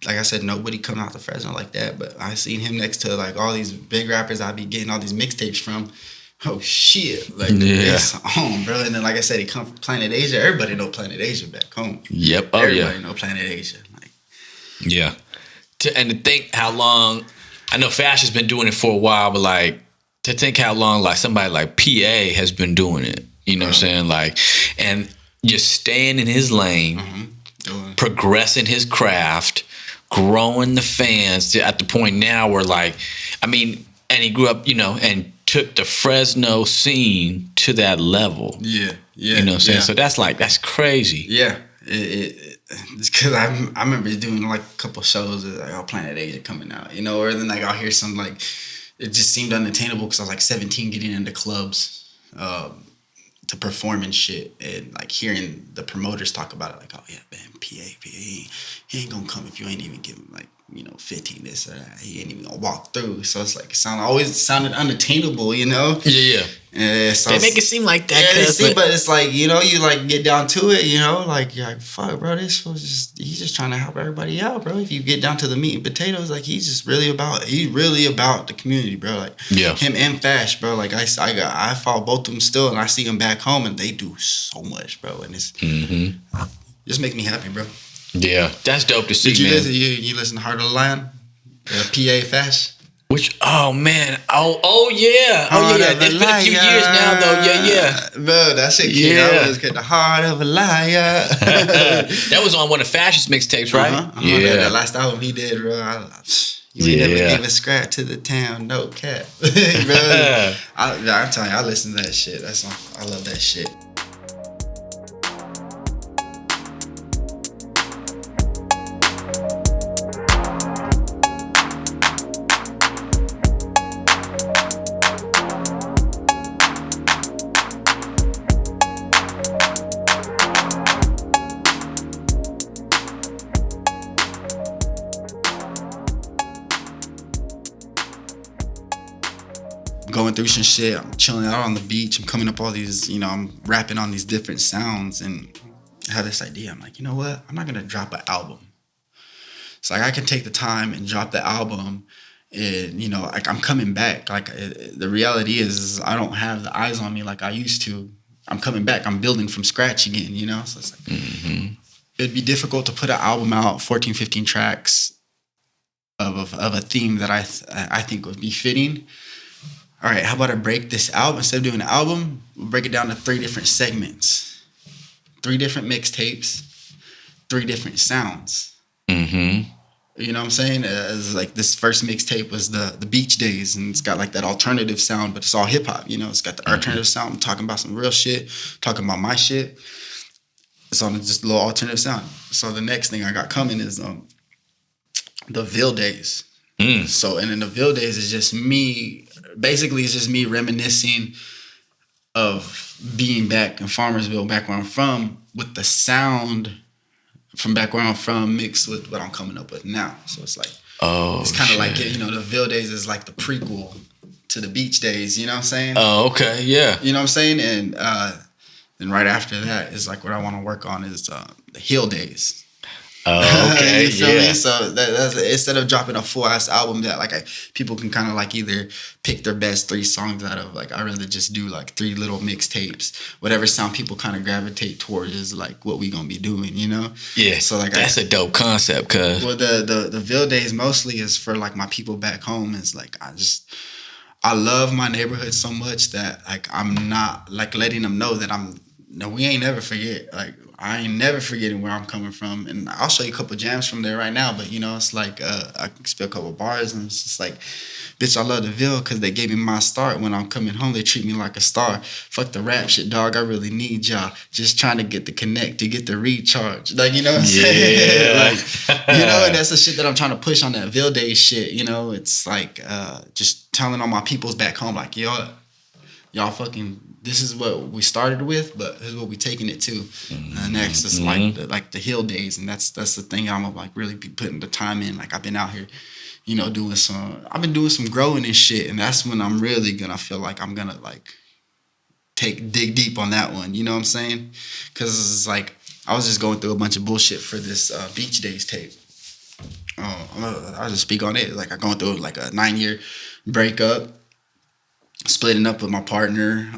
I said, nobody coming out to Fresno like that. But I seen him next to like all these big rappers I be getting all these mixtapes from. Oh shit! Like, it's on, bro. And then, like I said, he come from Planet Asia. Everybody know Planet Asia back home. Yep. Oh, everybody know Planet Asia. Like, yeah. And to think how long, I know Fash has been doing it for a while, but like to think how long like somebody like PA has been doing it. You know what I'm saying? Like, and just staying in his lane, progressing his craft, growing the fans at the point now where like, I mean, and he grew up, you know, and took the Fresno scene to that level. Yeah. You know what I'm saying? So that's crazy. Yeah. It's because I remember doing like a couple shows of like, Planet Asia coming out, you know, or then like I'll hear some like, it just seemed unattainable because I was like 17 getting into clubs to perform and shit, and like hearing the promoters talk about it, like, oh yeah, man, PA, he ain't gonna come if you ain't even give him like, you know, 15 this or that. He ain't even gonna walk through. So it's like, always sounded unattainable, you know? Yeah. So they make it seem like that. Yeah, but it's like, you know, you like get down to it, you know, like you're like, fuck, bro, he's just trying to help everybody out, bro. If you get down to the meat and potatoes, like he's really about the community, bro. Like him and Fash, bro. Like I follow both of them still, and I see them back home, and they do so much, bro. And it's just make me happy, bro. Yeah, that's dope to see. Did you man. listen? You listen to Heart of the Lion, PA Fash? Which man, oh yeah. It's been a few years now though. Yeah. Bro, that shit came out. I was getting the Heart of a Liar. That was on one of Fash's mixtapes, right? Yeah, that last album he did, bro. You never gave a scrap to the town, no cap. Bro, I'm telling you, I listen to that shit. I love that shit. Going through some shit, I'm chilling out on the beach, I'm coming up all these, you know, I'm rapping on these different sounds, and I have this idea. I'm like, you know what? I'm not gonna drop an album. It's like I can take the time and drop the album, and you know, like I'm coming back. Like the reality is I don't have the eyes on me like I used to. I'm coming back. I'm building from scratch again, you know? So it's like, it'd be difficult to put an album out, 14, 15 tracks of a theme that I think would be fitting. All right, how about I break this album? Instead of doing an album, we'll break it down to 3 different segments. 3 different mixtapes, 3 different sounds. You know what I'm saying? It's like this first mixtape was the Beach Days, and it's got like that alternative sound, but it's all hip hop, you know? It's got the alternative sound. I'm talking about some real shit, talking about my shit. It's on just a little alternative sound. So the next thing I got coming is the Ville Days. So, and in the Ville days, it's just me. Basically, it's just me reminiscing of being back in Farmersville, back where I'm from, with the sound from back where I'm from mixed with what I'm coming up with now. So it's like, it's kind of like, the Ville days is like the prequel to the beach days. You know what I'm saying? Oh, okay, yeah. You know what I'm saying? And then right after that is like what I want to work on is the Hill days. Oh, okay, you feel yeah. me? So that's instead of dropping a full ass album that like people can kind of like either pick their best 3 songs out of, like I'd rather just do like 3 little mixtapes. Whatever sound people kind of gravitate towards is like what we gonna be doing, you know? Yeah. So like that's a dope concept, cuz. Well, the Ville days mostly is for like my people back home. Is like I love my neighborhood so much that like I'm not like letting them know that we ain't never forget. Like I ain't never forgetting where I'm coming from, and I'll show you a couple jams from there right now. But it's like I can spit a couple bars, and it's just like, bitch, I love the Ville because they gave me my start. When I'm coming home, they treat me like a star. Fuck the rap shit, dog. I really need y'all. Just trying to get the connect, to get the recharge. Like, you know what I'm saying? Like, and that's the shit that I'm trying to push on that Ville Day shit. It's like just telling all my peoples back home, like, y'all fucking, this is what we started with, but this is what we taking it to. Next, it's like the Hill days, and that's the thing I'm like really be putting the time in. Like I've been out here, I've been doing some growing and shit, and that's when I'm really gonna feel like I'm gonna like dig deep on that one. You know what I'm saying? Because it's like I was just going through a bunch of bullshit for this Beach Days tape. I'll just speak on it. Like I'm going through like a 9-year breakup. Splitting up with my partner,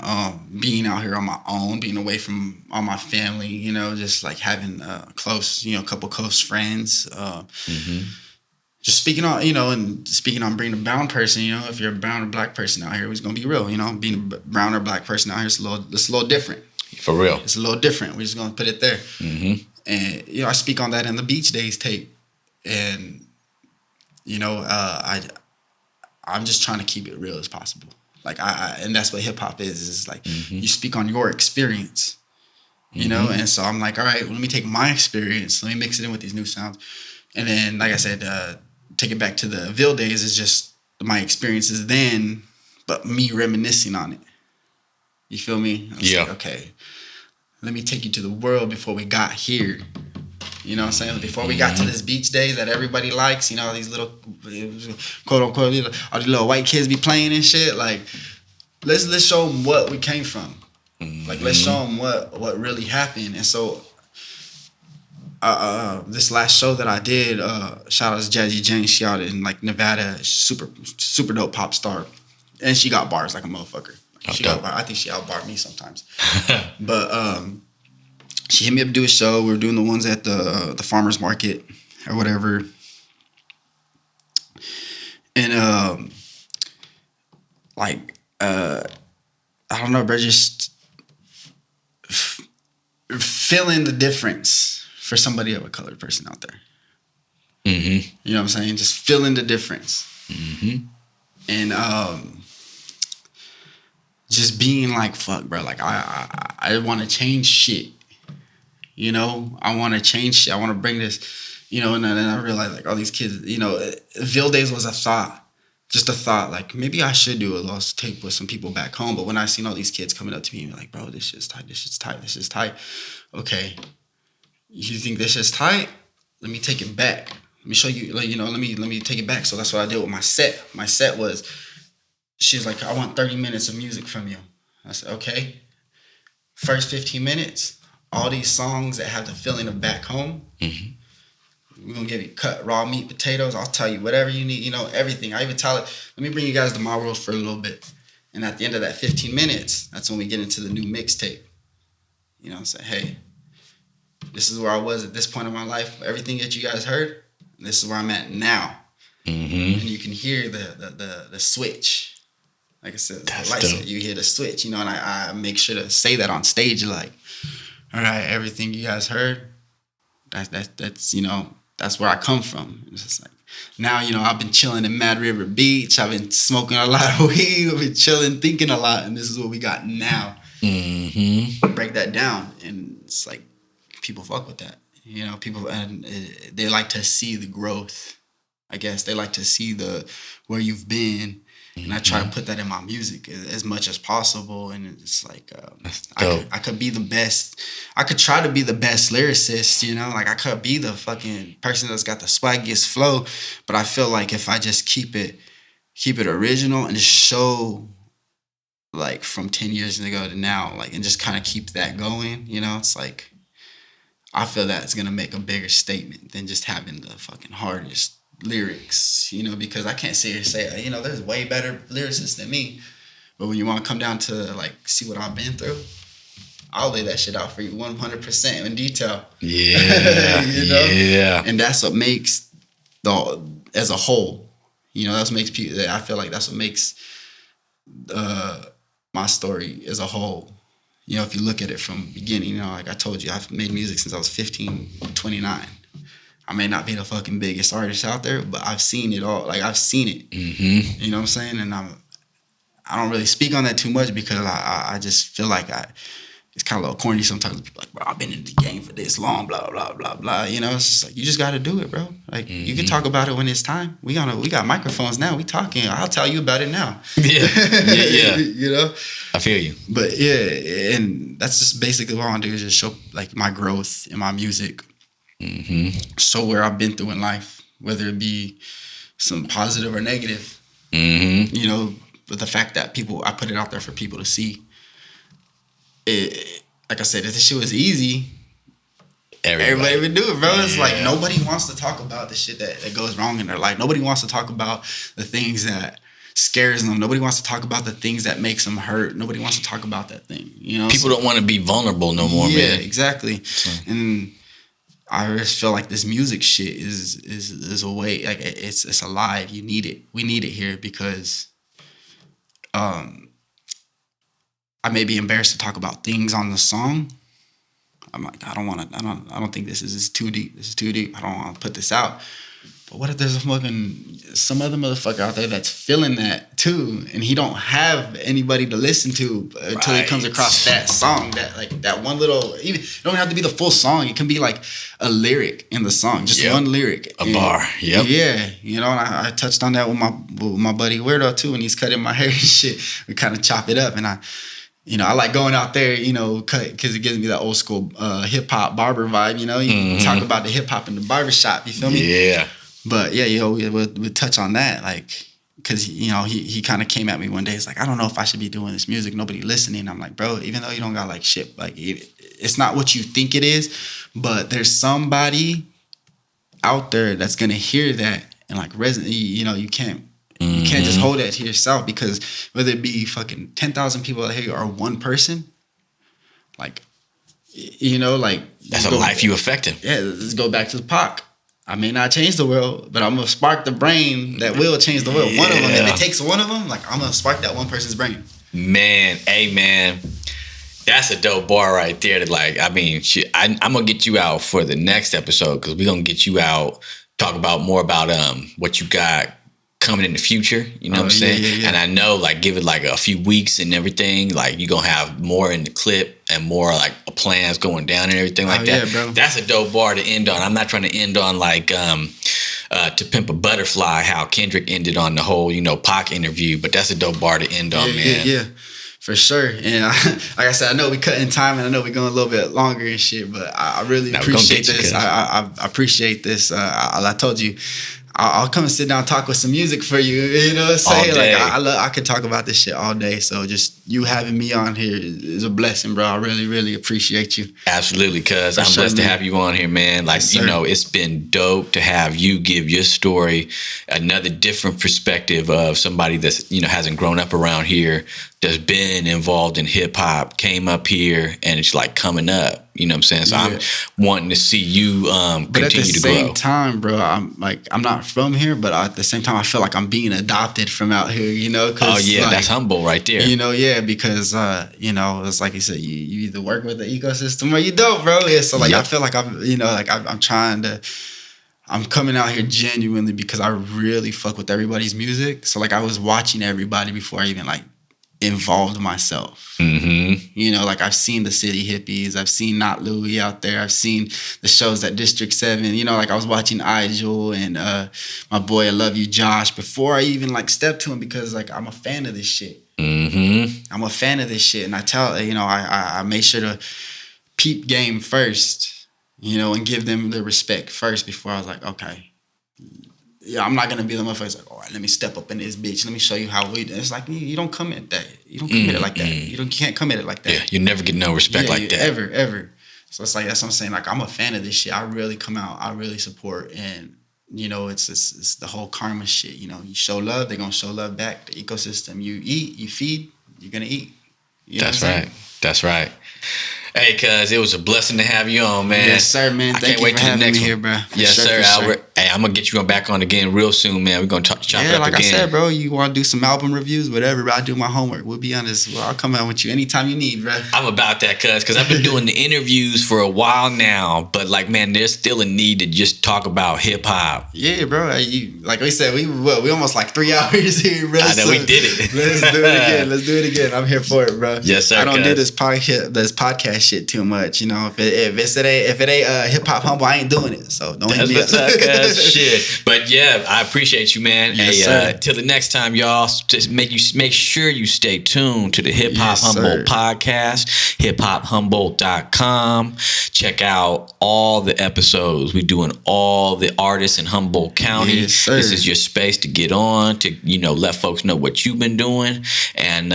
being out here on my own, being away from all my family, just like having a couple close friends. Just speaking on, and speaking on being a brown person, if you're a brown or black person out here, it's gonna be real, being a brown or black person out here, it's a little different. For real. It's a little different. We're just gonna put it there. And I speak on that in the Beach Days tape, and I'm just trying to keep it real as possible. Like and that's what hip hop is. It's like you speak on your experience, And so I'm like, all right, well, let me take my experience, let me mix it in with these new sounds, and then, like I said, take it back to the Ville days. Is just my experiences then, but me reminiscing on it. You feel me? Like, okay, let me take you to the world before we got here. You know what I'm saying? Before we got to this beach day that everybody likes, these little, quote unquote, all these little white kids be playing and shit. Like, let's show them what we came from. Like, let's show them what really happened. And so, this last show that I did, shout out to Jazzy Jane. She out in like Nevada, super dope pop star, and she got bars like a motherfucker. I think she outbarred me sometimes, but she hit me up to do a show. We were doing the ones at the farmer's market or whatever. And I don't know, bro, just feeling the difference for somebody of a colored person out there. You know what I'm saying? Just feeling the difference. And just being like, fuck, bro, like I want to change shit. I want to change shit. I want to bring this, and then I realized like all these kids, Ville Days was a thought, just a thought. Like maybe I should do a lost tape with some people back home. But when I seen all these kids coming up to me and be like, bro, this shit's tight, this shit's tight, this shit's tight. Okay, you think this shit's tight? Let me take it back. Let me show you, like, let me take it back. So that's what I did with my set. My set was, she was like, I want 30 minutes of music from you. I said, okay. First 15 minutes. All these songs that have the feeling of back home, we're going to give you cut raw meat, potatoes. I'll tell you whatever you need, everything. I even tell it, let me bring you guys to my world for a little bit. And at the end of that 15 minutes, that's when we get into the new mixtape. Say, hey, this is where I was at this point in my life. Everything that you guys heard, this is where I'm at now. And you can hear the switch. Like I said, the lights, you hear the switch, and I make sure to say that on stage, like, all right, everything you guys heard, that's that's where I come from. It's just like, now, I've been chilling in Mad River Beach. I've been smoking a lot of weed. I've been chilling, thinking a lot, and this is what we got now. Break that down, and it's like people fuck with that. People, and they like to see the growth. I guess they like to see where you've been. And I try to put that in my music as much as possible. And it's like, I could be the best. I could try to be the best lyricist, you know? Like, I could be the fucking person that's got the swaggiest flow. But I feel like if I just keep it original and just show, like, from 10 years ago to now, like, and just kind of keep that going, you know? It's like, I feel that it's going to make a bigger statement than just having the fucking hardest lyrics, you know, because I can't sit here and say, you know, there's way better lyricists than me. But when you want to come down to, like, see what I've been through, I'll lay that shit out for you 100% in detail. Yeah. You know? Yeah. And that's what makes as a whole, you know, that's what makes people, I feel like that's what makes my story as a whole. You know, if you look at it from the beginning, you know, like I told you, I've made music since I was 15, 29. I may not be the fucking biggest artist out there, but I've seen it all. Like, I've seen it. Mm-hmm. You know what I'm saying? And I don't really speak on that too much because I just feel like it's kind of a little corny sometimes. People like, bro, I've been in the game for this long, blah, blah, blah, blah. You know, it's just like, you just got to do it, bro. Like, you can talk about it when it's time. We got microphones now. We talking. I'll tell you about it now. Yeah. You know? I feel you. But, yeah, and that's just basically what I want to do is just show, like, my growth in my music. So where I've been through in life, whether it be some positive or negative, you know, but the fact that I put it out there for people to see. It, like I said, if this shit was easy, everybody would do it, bro. It's like nobody wants to talk about the shit that goes wrong in their life. Nobody wants to talk about the things that scares them. Nobody wants to talk about the things that makes them hurt. Nobody wants to talk about that thing. You know, people don't want to be vulnerable no more, man. Yeah, exactly. And I just feel like this music shit is a way, like it's alive. You need it. We need it here because I may be embarrassed to talk about things on the song. I'm like, I don't think this is too deep. This is too deep. I don't want to put this out. But what if there's some other motherfucker out there that's feeling that too, and he don't have anybody to listen to until he comes across that song, that one little, even it don't have to be the full song. It can be like a lyric in the song, just one lyric, bar. Yep. Yeah, you know. And I touched on that with my buddy Weirdo too, when he's cutting my hair and shit. We kind of chop it up, and I like going out there, you know, because it gives me that old school hip hop barber vibe. You know, you talk about the hip hop in the barber shop. You feel me? Yeah. But yeah, you know, we'll touch on that, like, because, you know, he kind of came at me one day. It's like, I don't know if I should be doing this music. Nobody listening. I'm like, bro, even though you don't got like shit, like it's not what you think it is, but there's somebody out there that's gonna hear that and like resonate. You know, you can't just hold that to yourself, because whether it be fucking 10,000 people out here or one person, like, you know, like that's a life you affected. Yeah, let's go back to the Pac. I may not change the world, but I'm gonna spark the brain that will change the world. One of them, if it takes one of them, like, I'm gonna spark that one person's brain. Man, hey man, that's a dope bar right there. Like, I mean, shit, I'm gonna get you out for the next episode, because we're gonna get you out, talk about more about what you got coming in the future, you know what I'm saying? Yeah. And I know, like, give it like a few weeks and everything, like, you're gonna have more in the clip and more like plans going down and everything like that. Yeah, bro. That's a dope bar to end on. I'm not trying to end on like To Pimp a Butterfly, how Kendrick ended on the whole, you know, Pac interview, but that's a dope bar to end on, man. Yeah, for sure. And like I said, I know we cut in time, and I know we're going a little bit longer and shit, but I really appreciate this. I appreciate this. I told you, I'll come and sit down and talk with some music for you. You know what I'm saying? Like, I could talk about this shit all day. So just you having me on here is a blessing, bro. I really, really appreciate you. Absolutely, cuz I'm blessed to have you on here, man. Like, you know, it's been dope to have you give your story another different perspective of somebody that's, you know, hasn't grown up around here, that's been involved in hip hop, came up here, and it's like coming up. You know what I'm saying? So I'm wanting to see you continue to grow. But at the same time, bro, I'm not from here, but at the same time, I feel like I'm being adopted from out here, you know? Oh, yeah, like, that's humble right there. You know, yeah, because, you know, it's like you said, you either work with the ecosystem or you don't, bro. Yeah, so, like, I feel like I'm, you know, like, I'm coming out here genuinely because I really fuck with everybody's music. So, like, I was watching everybody before I even, like, involved myself. Mm-hmm. You know, like I've seen the City Hippies, I've seen Not Louie out there, I've seen the shows at District 7. You know, like I was watching Igel and my boy I Love You Josh before I even like stepped to him, because like I'm a fan of this shit. Mm-hmm. I'm a fan of this shit, and I tell you know I made sure to peep game first, you know, and give them the respect first before I was like, okay. Yeah, I'm not gonna be the motherfucker like, all right, let me step up in this bitch. Let me show you how we do. It's like you don't come at that. You don't come at it like that. You can't come at it like that. Yeah, you never get no respect like that. Ever. So it's like that's what I'm saying. Like I'm a fan of this shit. I really come out. I really support, and you know, it's the whole karma shit. You know, you show love, they're gonna show love back. The ecosystem. You eat, you feed, you're gonna eat. You know That's right. That's right. Hey, cuz, it was a blessing to have you on, man. Yes, sir, man. Thank you for having me here, bro. Yes, sir, Albert. Hey, I'm gonna get you back on again real soon, man. We're gonna chop it up again. Like I said, bro, you want to do some album reviews, whatever, bro, I do my homework. We'll be honest. Well, I'll come out with you anytime you need, bro. I'm about that, cuz I've been doing the interviews for a while now, but like, man, there's still a need to just talk about hip hop. Yeah, bro. Like we said, we almost like 3 hours here, bro. I know, we did it. Let's do it again. I'm here for it, bro. Yes, sir. I don't do this podcast shit too much. You know, if it ain't hip hop humble, I ain't doing it. So don't hit me up. Shit. But yeah, I appreciate you, man. Yes, hey, till the next time, y'all, just make sure you stay tuned to the Hip Hop Humboldt podcast, HipHopHumboldt.com. Check out all the episodes. We're doing all the artists in Humboldt County. Yes, sir. This is your space to get on, to, you know, let folks know what you've been doing. And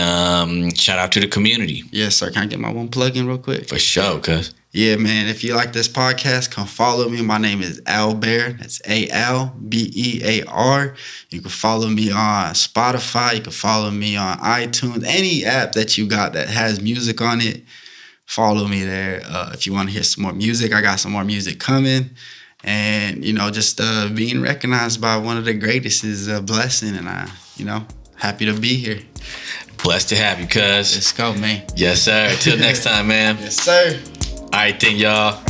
shout out to the community. Yes, sir. Can I get my one plug in real quick? For sure, cuz. Yeah, man. If you like this podcast, come follow me. My name is Albear. That's ALBEAR. You can follow me on Spotify. You can follow me on iTunes. Any app that you got that has music on it, follow me there. If you want to hear some more music, I got some more music coming. And, you know, just being recognized by one of the greatest is a blessing. And happy to be here. Blessed to have you, cuz. Let's go, man. Yes, sir. Till next time, man. Yes, sir. All right, then, y'all.